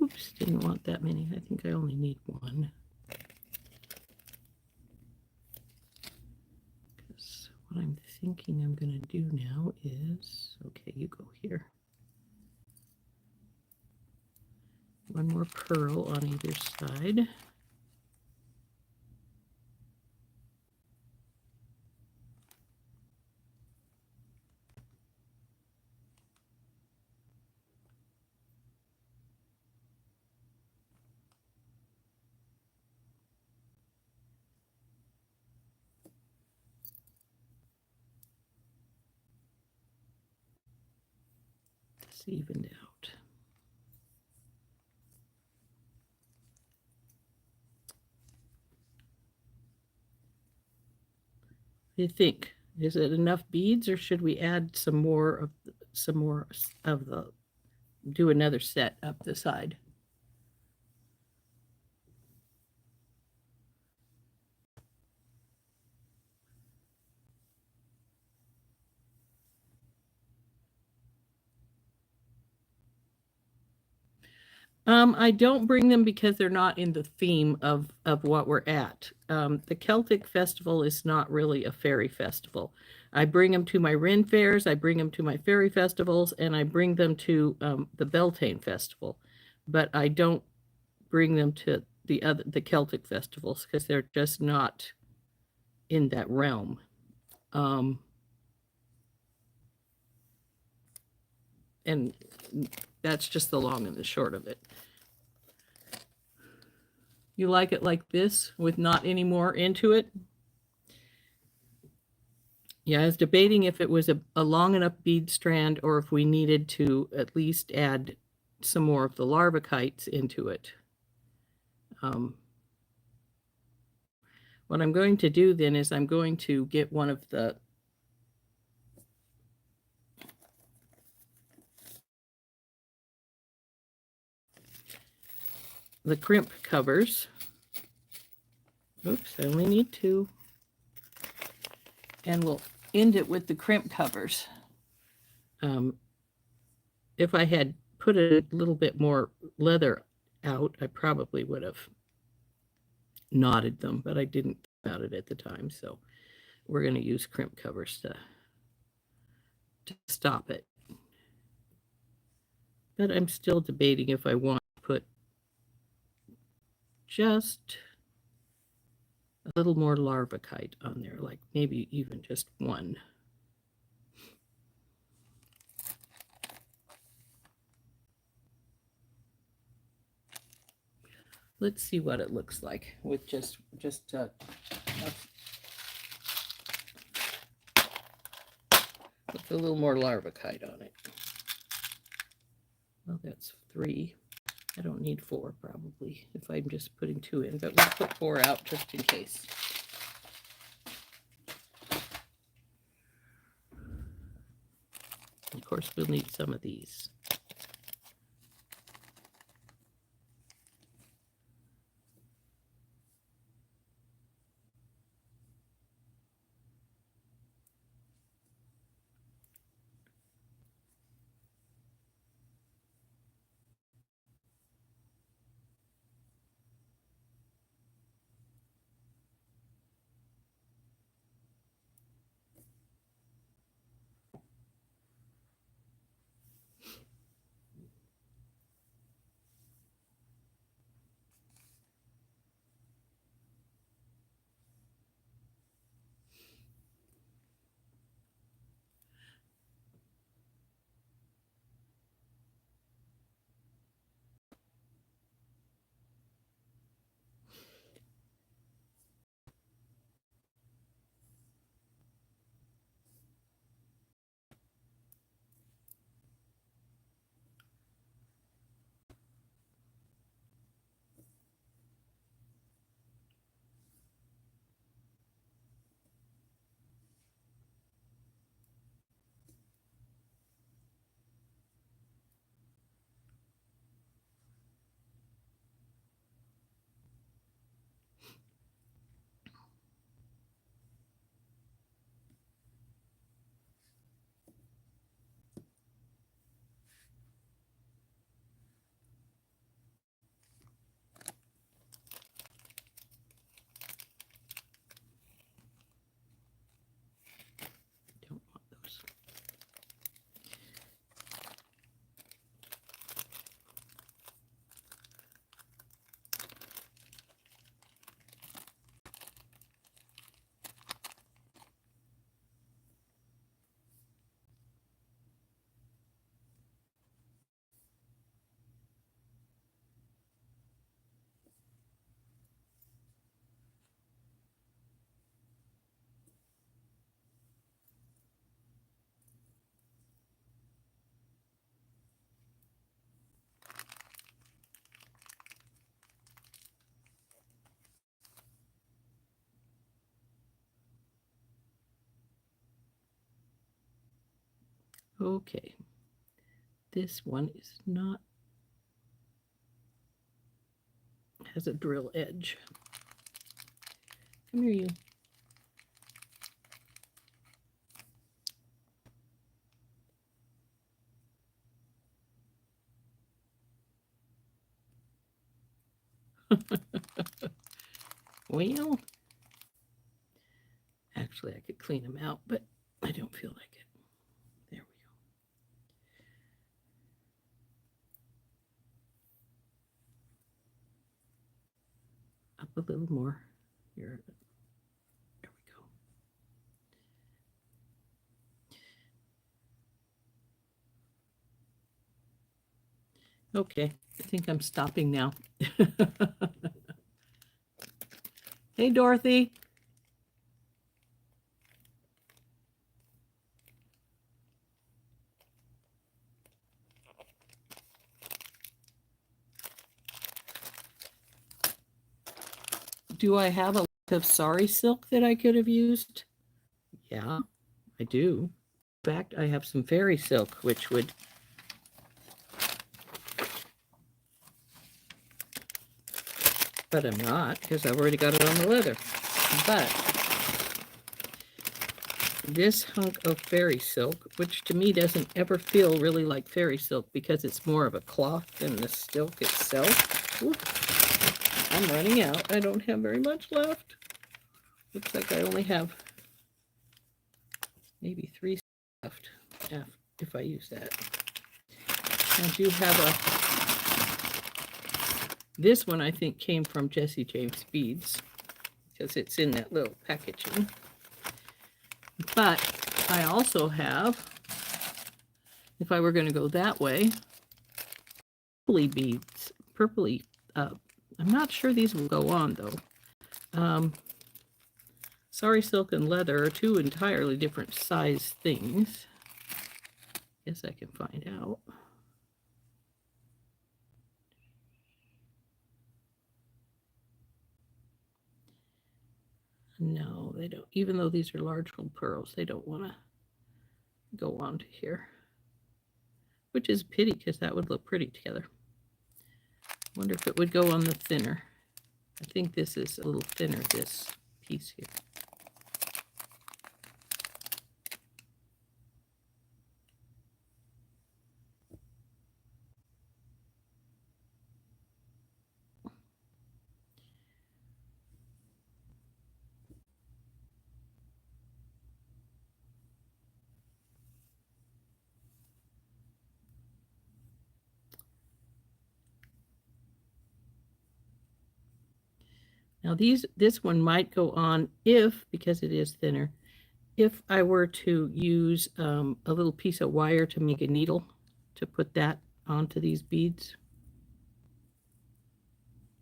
oops, didn't want that many. I think I only need one. Because what I'm thinking I'm going to do now is, okay, you go here. One more pearl on either side. It's evened out. What do you think? Is it enough beads, or should we add some more of the do another set up the side? I don't bring them because they're not in the theme of what we're at. The Celtic Festival is not really a fairy festival. I bring them to my Ren fairs, I bring them to my fairy festivals, and I bring them to the Beltane Festival, but I don't bring them to the Celtic festivals because they're just not in that realm. And that's just the long and the short of it. You like it like this with not any more into it? Yeah, I was debating if it was a long enough bead strand or if we needed to at least add some more of the larvacites into it. What I'm going to do then is I'm going to get one of the crimp covers. Oops, I only need two. And we'll end it with the crimp covers. If I had put a little bit more leather out, I probably would have knotted them, but I didn't think about it at the time. So we're going to use crimp covers to stop it. But I'm still debating if I want to put just a little more larvacite on there, like maybe even just one. Let's see what it looks like with just with a little more larvacite on it. Well, that's 3. I don't need 4 probably if I'm just putting 2 in, but we'll put 4 out just in case. Of course, we'll need some of these. Okay. This one is not, has a drill edge. Come here, you. Well, actually, I could clean them out, but I don't feel like it. There we go. Up a little more. Here. There we go. Okay, I think I'm stopping now. Hey, Dorothy. Do I have a lot of sari silk that I could have used? Yeah, I do. In fact, I have some fairy silk, which would, but I'm not because I've already got it on the leather. But this hunk of fairy silk, which to me doesn't ever feel really like fairy silk because it's more of a cloth than the silk itself. Ooh, I'm running out. I don't have very much left. Looks like I only have maybe 3 left if I use that. I do have this one I think came from Jessie James Beads because it's in that little packaging. But I also have, if I were going to go that way, purpley beads, purpley, I'm not sure these will go on though. Sari silk and leather are 2 entirely different size things. Guess I can find out. No, they don't. Even though these are large pearls, they don't want to go on to here. Which is a pity because that would look pretty together. Wonder if it would go on the thinner. I think this is a little thinner, this piece here. Now this one might go on if, because it is thinner, if I were to use a little piece of wire to make a needle, to put that onto these beads.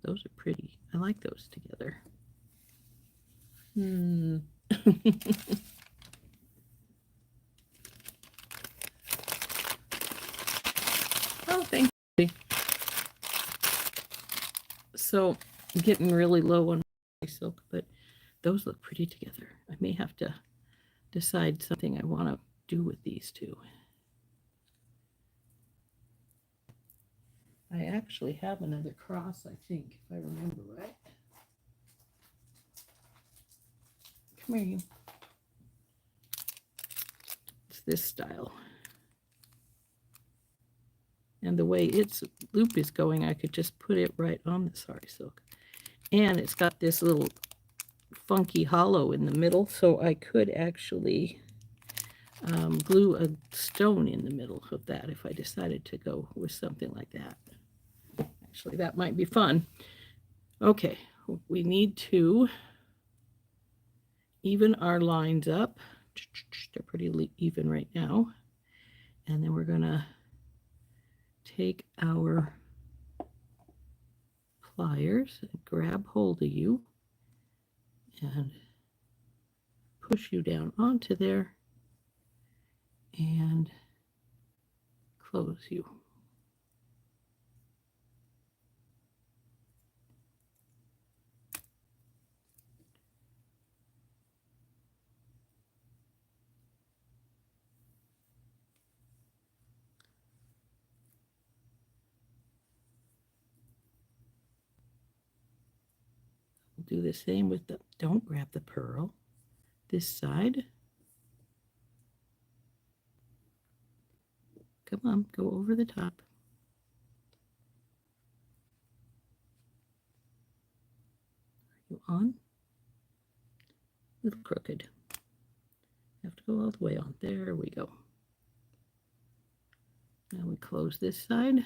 Those are pretty. I like those together. Oh, thank you. So I'm getting really low on my silk, but those look pretty together. I may have to decide something I want to do with these 2. I actually have another cross, I think, if I remember right. Come here, you. It's this style. And the way its loop is going, I could just put it right on the sari silk. And it's got this little funky hollow in the middle, so I could actually glue a stone in the middle of that if I decided to go with something like that. Actually, that might be fun. Okay, we need to even our lines up. They're pretty even right now. And then we're going to take our pliers and grab hold of you and push you down onto there and close you. do the same with the, don't grab the pearl, this side. Come on, go over the top. Are you on? A little crooked. Have to go all the way on. There we go. Now we close this side.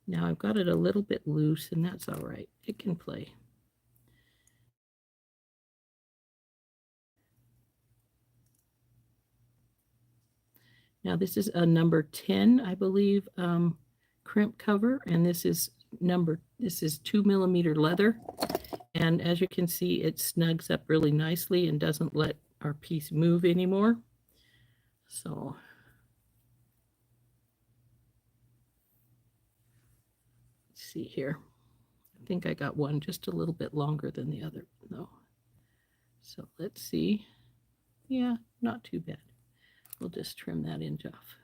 Now I've got it a little bit loose, and that's all right. It can play. Now this is a number 10, I believe, crimp cover, and this is 2mm leather. And as you can see, it snugs up really nicely and doesn't let our piece move anymore. So let's see here. I think I got one just a little bit longer than the other, though. So let's see. Yeah, not too bad. We'll just trim that inch off.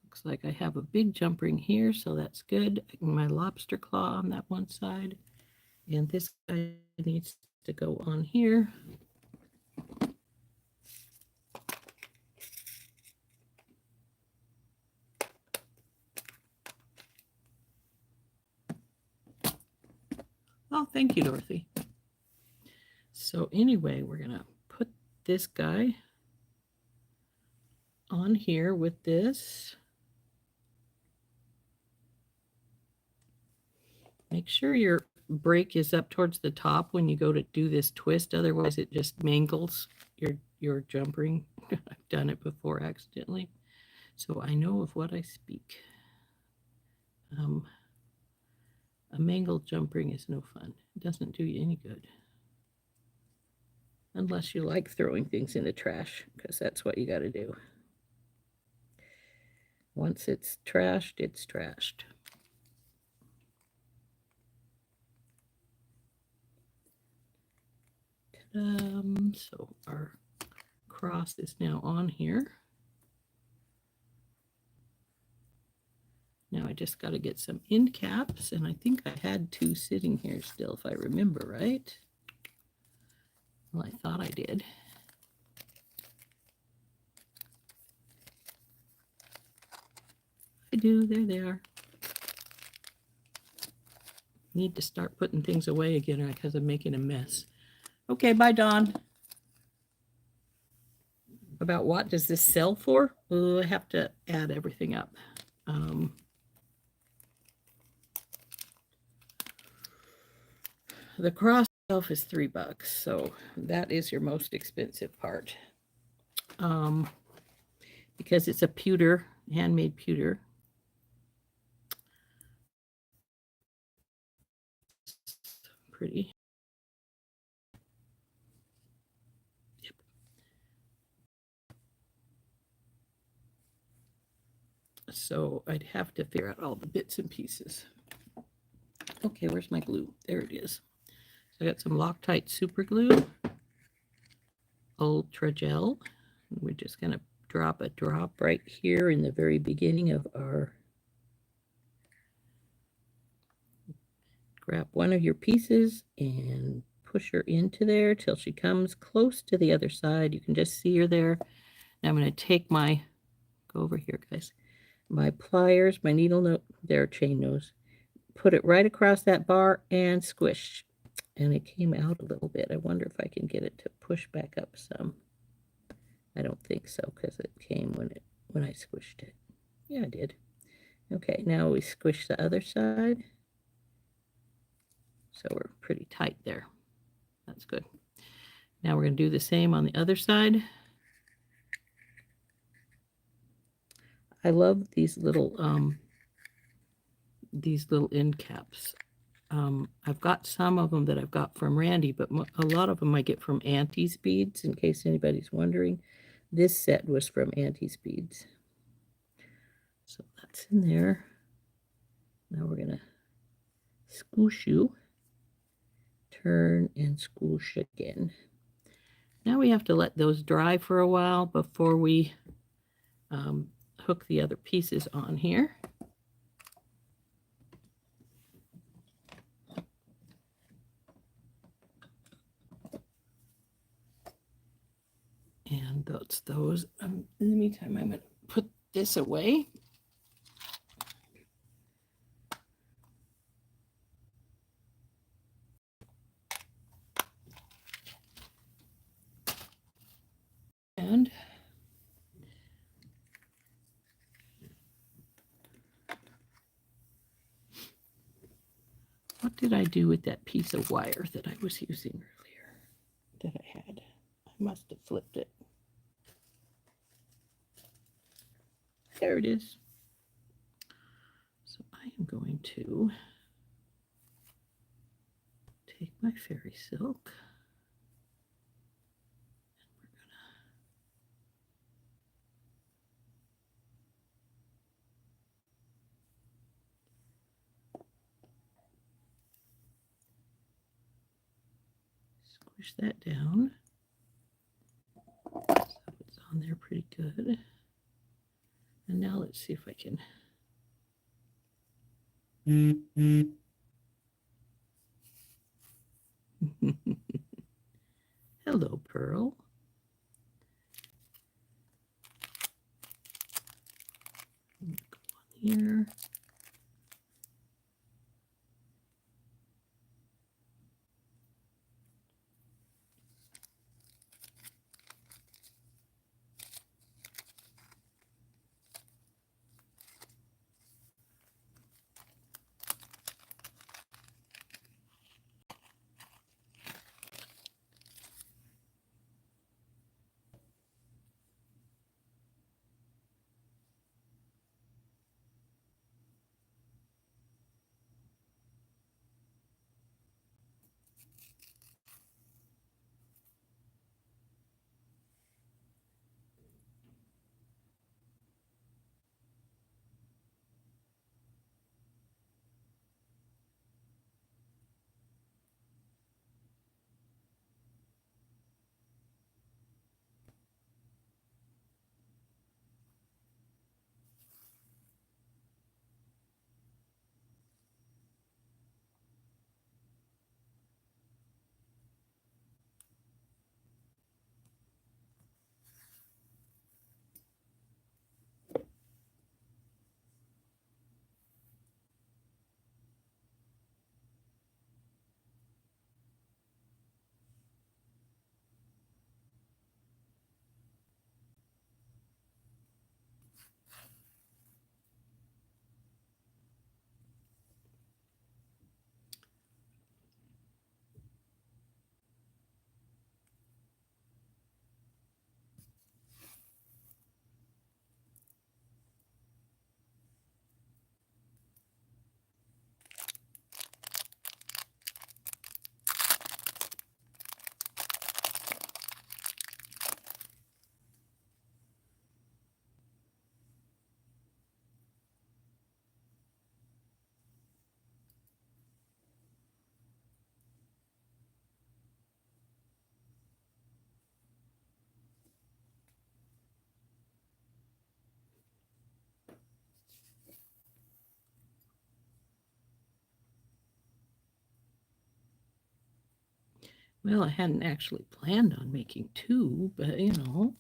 Looks like I have a big jump ring here, so that's good. My lobster claw on that one side. And this guy needs to go on here. Oh, thank you, Dorothy. So anyway, we're going to put this guy on here with this. Make sure your break is up towards the top when you go to do this twist. Otherwise, it just mangles your jump ring. I've done it before accidentally. So I know of what I speak. A mangled jump ring is no fun. It doesn't do you any good. Unless you like throwing things in the trash, because that's what you got to do. Once it's trashed, it's trashed. So our cross is now on here. Now I just got to get some end caps, and I think I had 2 sitting here still, if I remember right. Well, I thought I did. I do, there they are. Need to start putting things away again because I'm making a mess. Okay, bye, Dawn. About what does this sell for? Oh, I have to add everything up. The cross itself is $3, so that is your most expensive part. Because it's a pewter, handmade pewter. Pretty. Yep. So I'd have to figure out all the bits and pieces. Okay, where's my glue? There it is. So I got some Loctite super glue, Ultra Gel. We're just going to drop a drop right here in the very beginning of our. Grab one of your pieces and push her into there till she comes close to the other side. You can just see her there. And I'm going to take my, go over here, guys, my pliers, my needle nose, their chain nose, put it right across that bar and squish. And it came out a little bit. I wonder if I can get it to push back up some. I don't think so because it came when I squished it. Yeah, I did. Okay, now we squish the other side. So we're pretty tight there. That's good. Now we're going to do the same on the other side. I love these little end caps. I've got some of them that I've got from Randy, but a lot of them I get from Auntie's Beads, in case anybody's wondering. This set was from Auntie's Beads. So that's in there. Now we're going to scoosh you. turn and squish again. Now we have to let those dry for a while before we hook the other pieces on here. And that's those. In the meantime, I'm going to put this away. And what did I do with that piece of wire that I was using earlier that I had? I must have flipped it. There it is. So I am going to take my fairy silk. And we're going to squish that down. So it's on there pretty good. And now let's see if I can. Hello, Pearl. Go on here. Well, I hadn't actually planned on making two, but you know.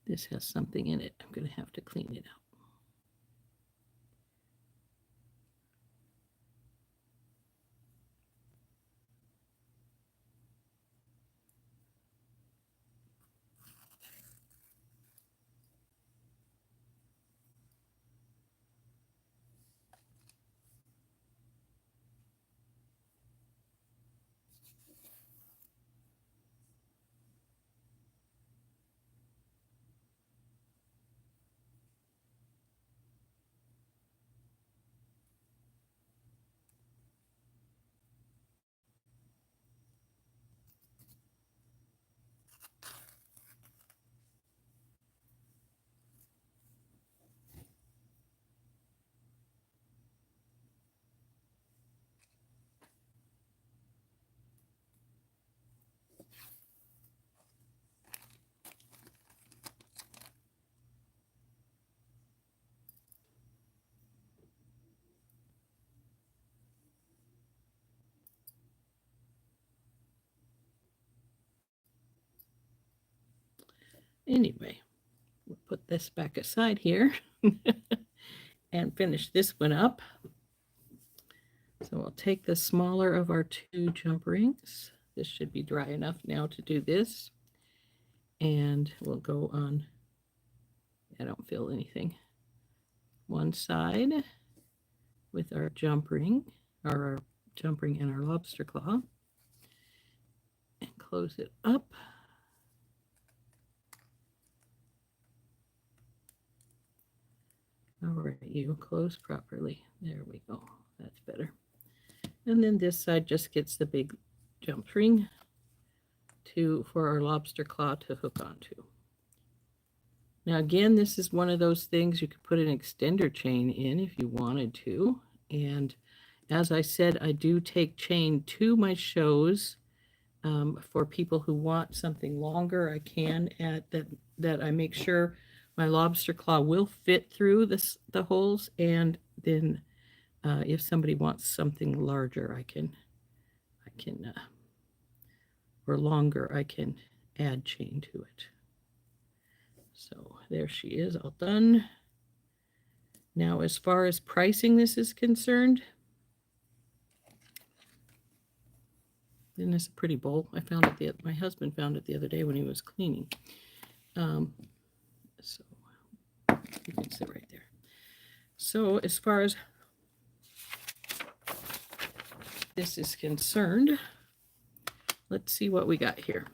This has something in it. I'm going to have to clean it out. Anyway, we'll put this back aside here and finish this one up. So we'll take the smaller of our two jump rings. This should be dry enough now to do this. And we'll go on, I don't feel anything, one side with our jump ring, or our jump ring and our lobster claw, and close it up. All right, you close properly. There we go. That's better. And then this side just gets the big jump ring for our lobster claw to hook onto. Now again, this is one of those things you could put an extender chain in if you wanted to. And as I said, I do take chain to my shows. For people who want something longer, I can add that I make sure my lobster claw will fit through the holes, and then if somebody wants something larger, I can or longer, I can add chain to it. So there she is, all done. Now, as far as pricing this is concerned, isn't this a pretty bowl? I found it, my husband found it the other day when he was cleaning. So you can sit right there. So as far as this is concerned, let's see what we got here.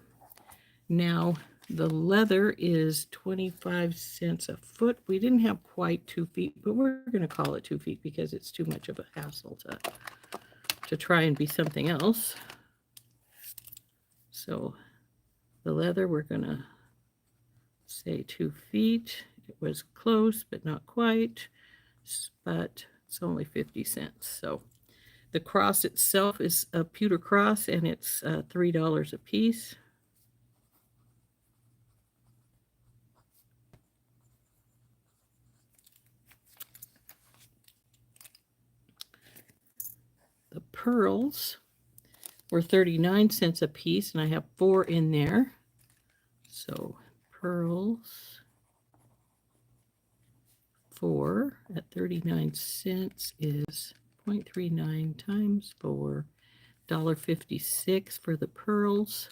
Now, the leather is 25 cents a foot. We didn't have quite 2 feet, but we're going to call it 2 feet because it's too much of a hassle to try and be something else. So the leather, we're going to say 2 feet. It was close, but not quite, but it's only 50 cents. So the cross itself is a pewter cross, and it's $3 a piece. The pearls were 39 cents a piece, and I have 4 in there. So pearls, 4 at 39 cents is 0.39 times 4, $1.56 for the pearls.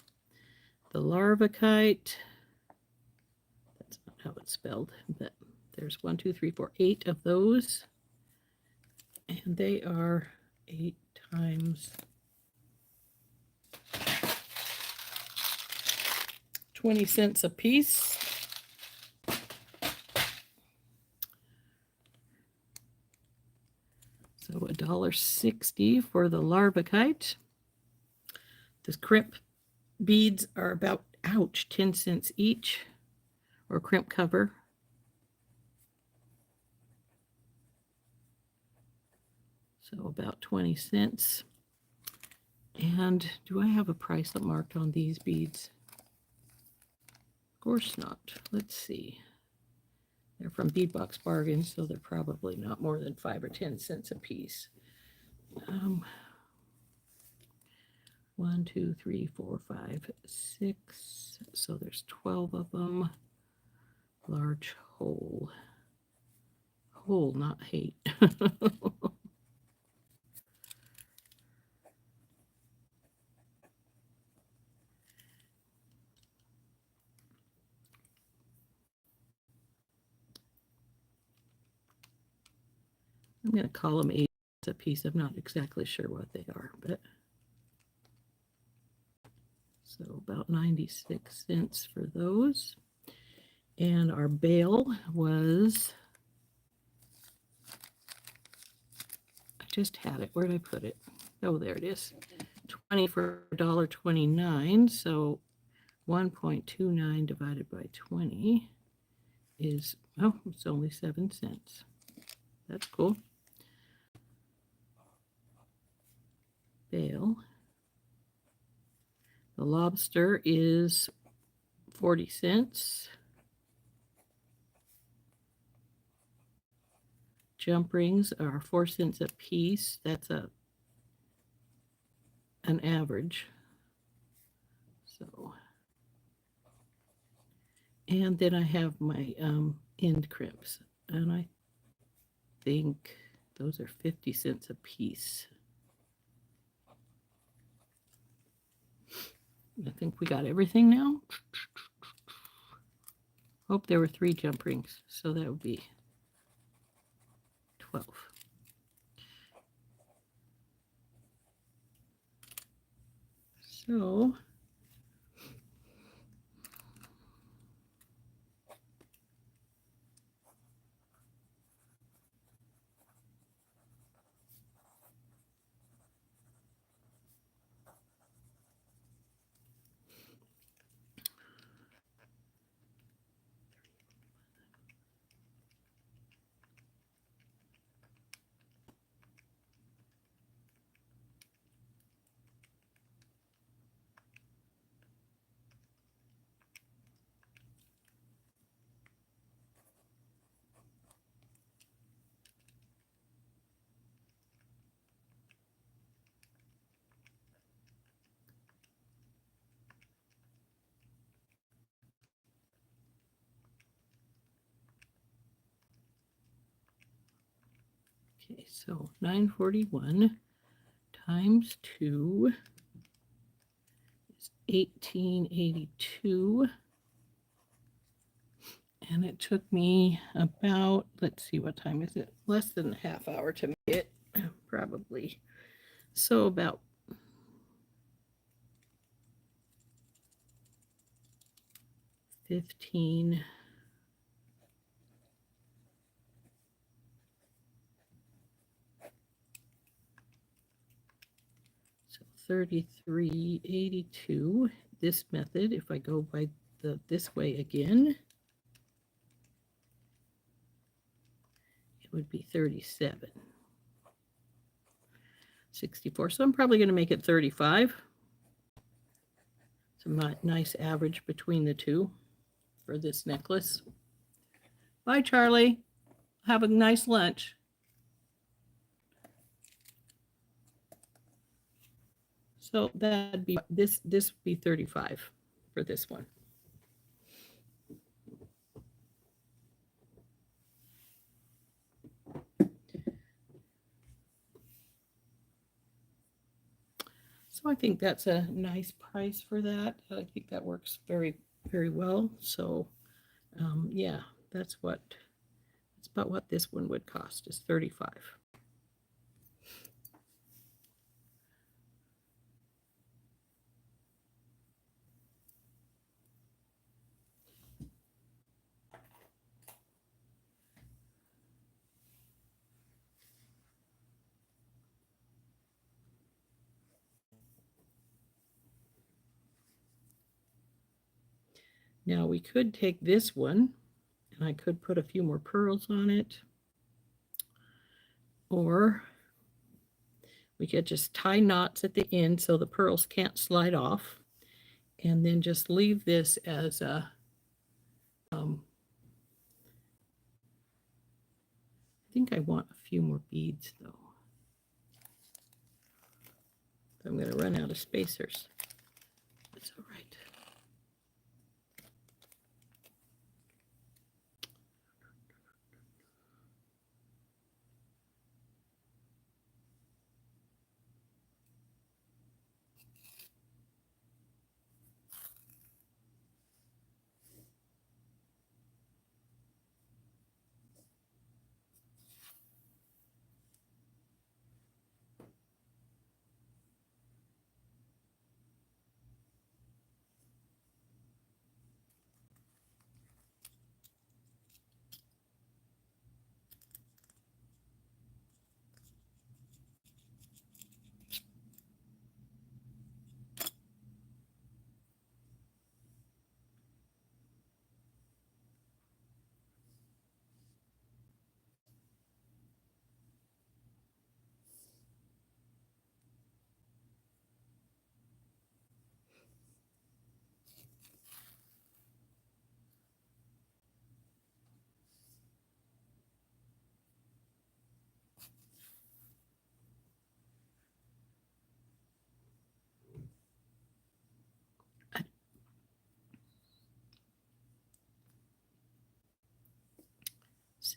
The larvacite, that's not how it's spelled, but there's 1, 2, 3, 4, 8 of those, and they are 8 times 20 cents a piece. So $1.60 for the larvacite. The crimp beads are about, 10 cents each, or crimp cover. So about 20 cents. And do I have a price marked on these beads? Of course not. Let's see. They're from Beadbox Bargains, so they're probably not more than 5 or 10 cents a piece. 1, 2, 3, 4, 5, 6. So there's 12 of them. Large hole. Hole, not hate. I'm going to call them 8 a piece. I'm not exactly sure what they are, but so about 96 cents for those. And our bail was, I just had it. Where did I put it? Oh, there it is. 20 for $1.29. So 1.29 divided by 20 is, oh, it's only 7 cents. That's cool. Bail. The lobster is 40 cents. Jump rings are 4 cents a piece. That's an average. So, And then I have my end crimps, and I think those are 50 cents a piece. I think we got everything now. Hope there were 3 jump rings, so that would be 12. So okay, so 941 times 2 is 1882. And it took me about, let's see, what time is it? Less than a half hour to make it, probably. So about 15. So 33.82. This method, if I go by this way again, it would be 37.64. So I'm probably going to make it 35. It's a nice average between the two for this necklace. Bye, Charlie. Have a nice lunch. So that'd be this would be 35 for this one. So I think that's a nice price for that. I think that works very, very well. So yeah, that's about what this one would cost, is 35. Now we could take this one and I could put a few more pearls on it, or we could just tie knots at the end so the pearls can't slide off, and then just leave this as a I think I want a few more beads though. I'm going to run out of spacers. That's all right.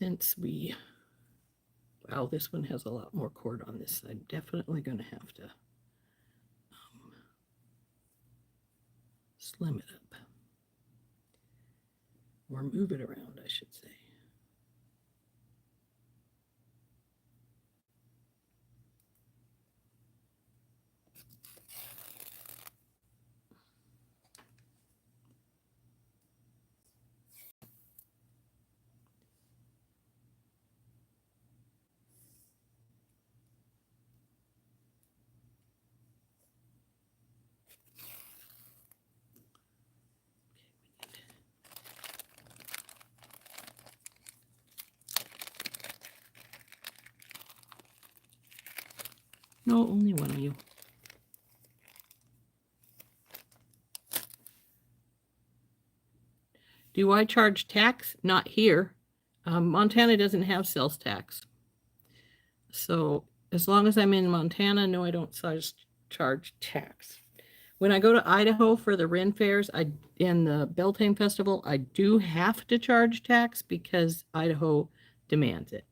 since we, wow, this one has a lot more cord on this side. Definitely going to have to slim it up. Or move it around, I should say. No, only one of you. Do I charge tax? Not here. Montana doesn't have sales tax. So as long as I'm in Montana, no, I don't charge tax. When I go to Idaho for the Ren fairs and the Beltane Festival, I do have to charge tax because Idaho demands it.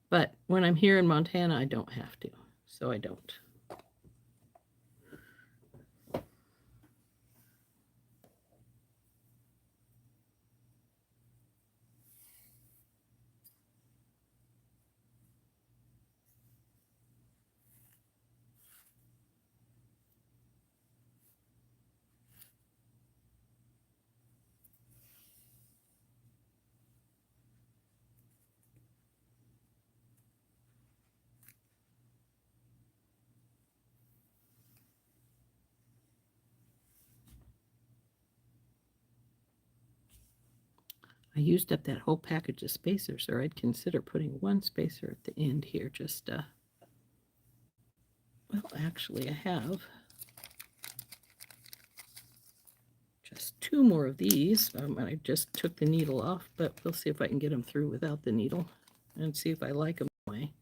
But when I'm here in Montana, I don't have to, so I don't. I used up that whole package of spacers, or I'd consider putting one spacer at the end here, just, well, actually I have just 2 more of these. I just took the needle off, but we'll see if I can get them through without the needle and see if I like them anyway.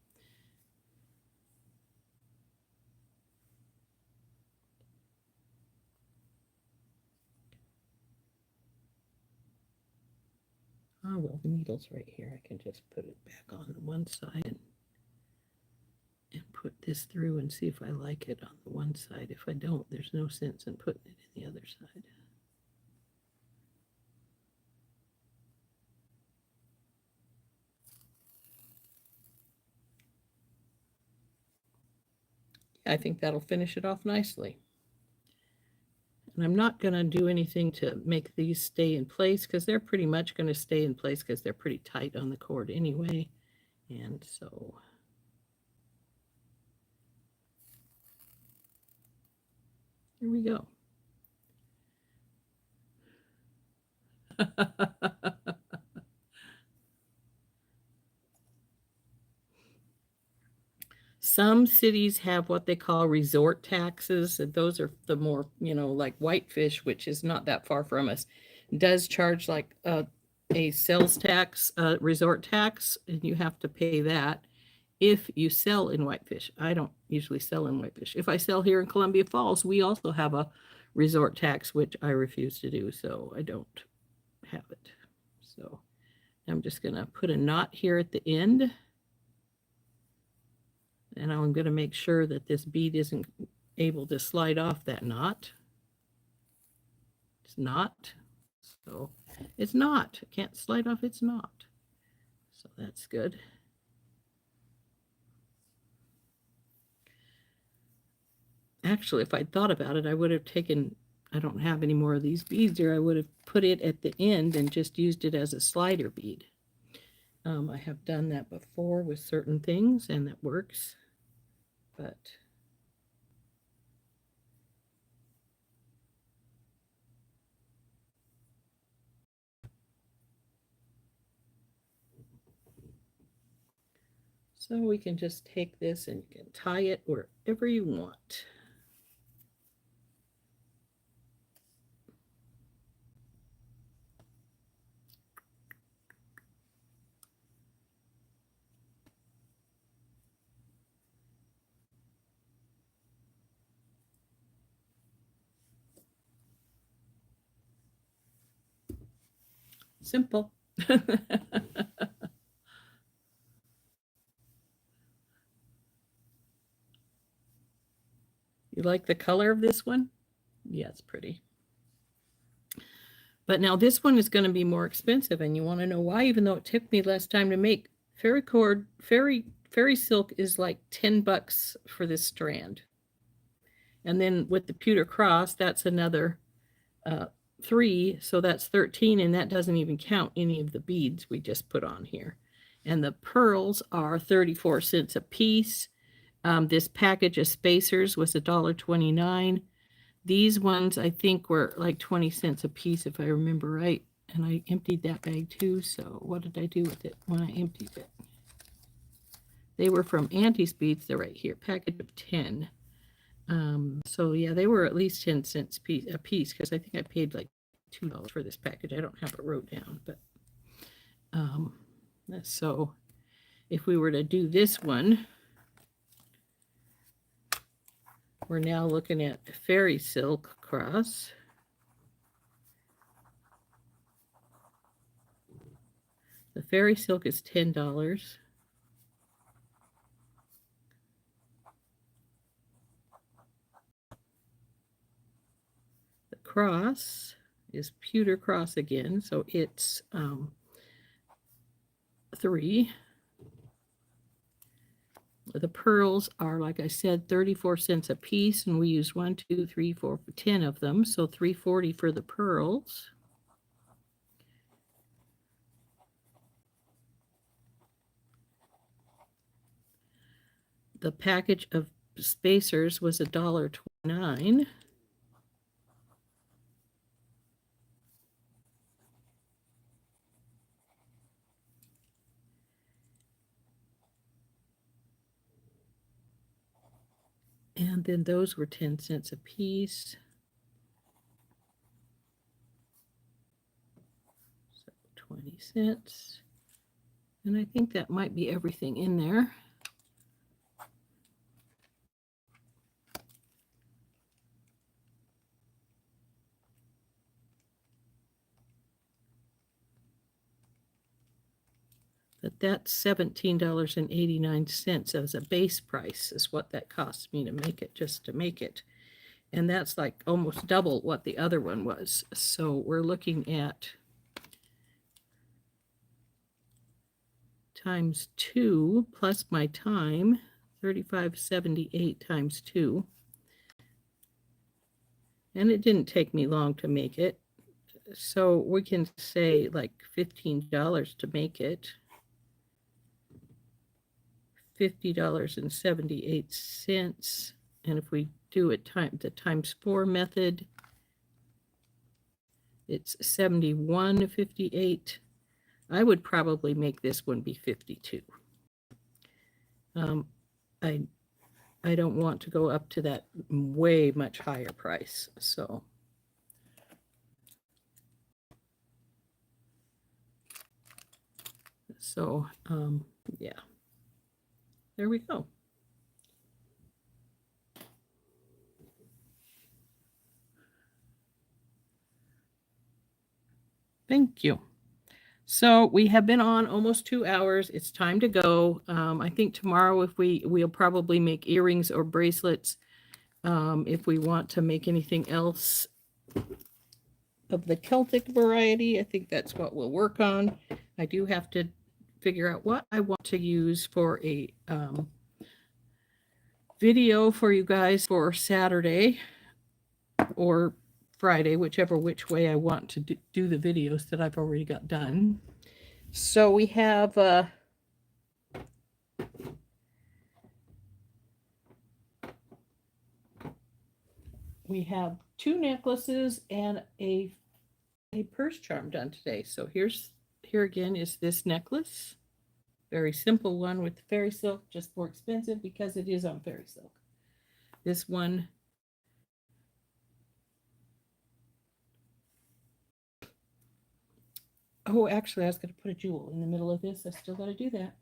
Oh, well, the needle's right here. I can just put it back on one side and put this through and see if I like it on the one side. If I don't, there's no sense in putting it in the other side. I think that'll finish it off nicely. And I'm not going to do anything to make these stay in place because they're pretty much going to stay in place because they're pretty tight on the cord anyway. And so here we go. Some cities have what they call resort taxes. And those are the more, like Whitefish, which is not that far from us, does charge like a sales tax, resort tax, and you have to pay that if you sell in Whitefish. I don't usually sell in Whitefish. If I sell here in Columbia Falls, we also have a resort tax, which I refuse to do, so I don't have it. So I'm just going to put a knot here at the end. And I'm going to make sure that this bead isn't able to slide off that knot. It's not. So it's not. It can't slide off its knot. So that's good. Actually, if I'd thought about it, I would have taken, I don't have any more of these beads here. I would have put it at the end and just used it as a slider bead. I have done that before with certain things and that works, but so we can just take this and you can tie it wherever you want. Simple. You like the color of this one? Yeah, it's pretty. But now this one is going to be more expensive, and you want to know why, even though it took me less time to make. Fairy silk is like $10 for this strand. And then with the pewter cross, that's another 3, so that's 13, and that doesn't even count any of the beads we just put on here. And the pearls are 34 cents a piece. This package of spacers was $1.29. These ones I think were like 20 cents a piece if I remember right. And I emptied that bag too, so what did I do with it when I emptied it? They were from Auntie's Beads. They're right here, package of 10. So yeah, they were at least 10 cents a piece, because I think I paid like $2 for this package. I don't have it wrote down, but so if we were to do this one, we're now looking at Fairy Silk Cross. The Fairy Silk is $10. The cross is pewter cross again, so it's 3. The pearls are, like I said, 34 cents a piece, and we use 1, 2, 3, 4, 10 of them, so $3.40 for the pearls. The package of spacers was $1.29. And then those were 10 cents a piece. So 20 cents. And I think that might be everything in there. But that's $17.89 as a base price is what that cost me to make it, just to make it. And that's like almost double what the other one was. So we're looking at times 2 plus my time, $35.78 times 2. And it didn't take me long to make it. So we can say like $15 to make it. $50.78. And if we do it the times 4 method, it's $71.58. I would probably make this one be $52. I don't want to go up to that way much higher price. So yeah, there we go. Thank you. So we have been on almost 2 hours. It's time to go. I think tomorrow, if we'll probably make earrings or bracelets. If we want to make anything else of the Celtic variety, I think that's what we'll work on. I do have to figure out what I want to use for a video for you guys for Saturday or Friday, which way I want to do the videos that I've already got done. So we have we have 2 necklaces and a purse charm done today. So here again is this necklace. Very simple one with fairy silk, just more expensive because it is on fairy silk. This one, oh, actually, I was going to put a jewel in the middle of this. I still got to do that.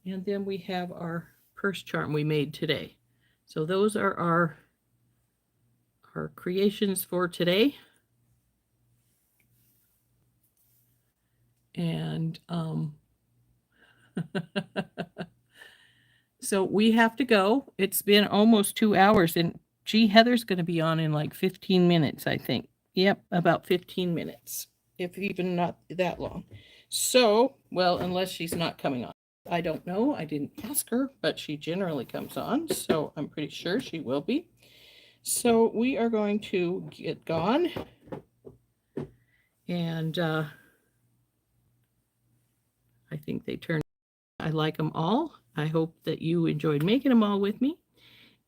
And then we have our purse charm we made today. So those are our creations for today. And so we have to go. It's been almost 2 hours, and gee, Heather's going to be on in like 15 minutes, I think. Yep, about 15 minutes, if even not that long. So, well, unless she's not coming on. I don't know. I didn't ask her, but she generally comes on, so I'm pretty sure she will be. So we are going to get gone. And I think they turned. I like them all. I hope that you enjoyed making them all with me.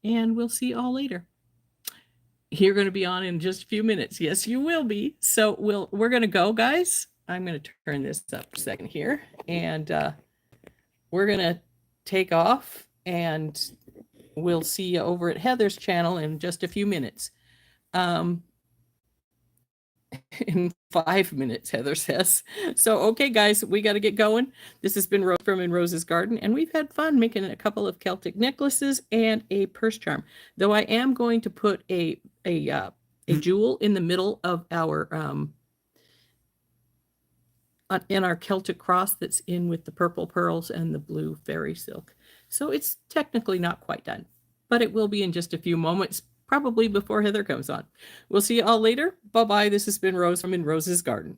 And we'll see you all later. You're going to be on in just a few minutes. Yes, you will be. So we're going to go, guys. I'm going to turn this up a second here. And we're going to take off. And we'll see you over at Heather's channel in just a few minutes. In 5 minutes, Heather says. So, okay, guys, we got to get going. This has been Rose from In Rose's Garden, and we've had fun making a couple of Celtic necklaces and a purse charm. Though I am going to put a jewel in the middle of our in our Celtic cross that's in with the purple pearls and the blue fairy silk. So it's technically not quite done, but it will be in just a few moments, probably before Heather comes on. We'll see you all later. Bye-bye. This has been Rose from In Rose's Garden.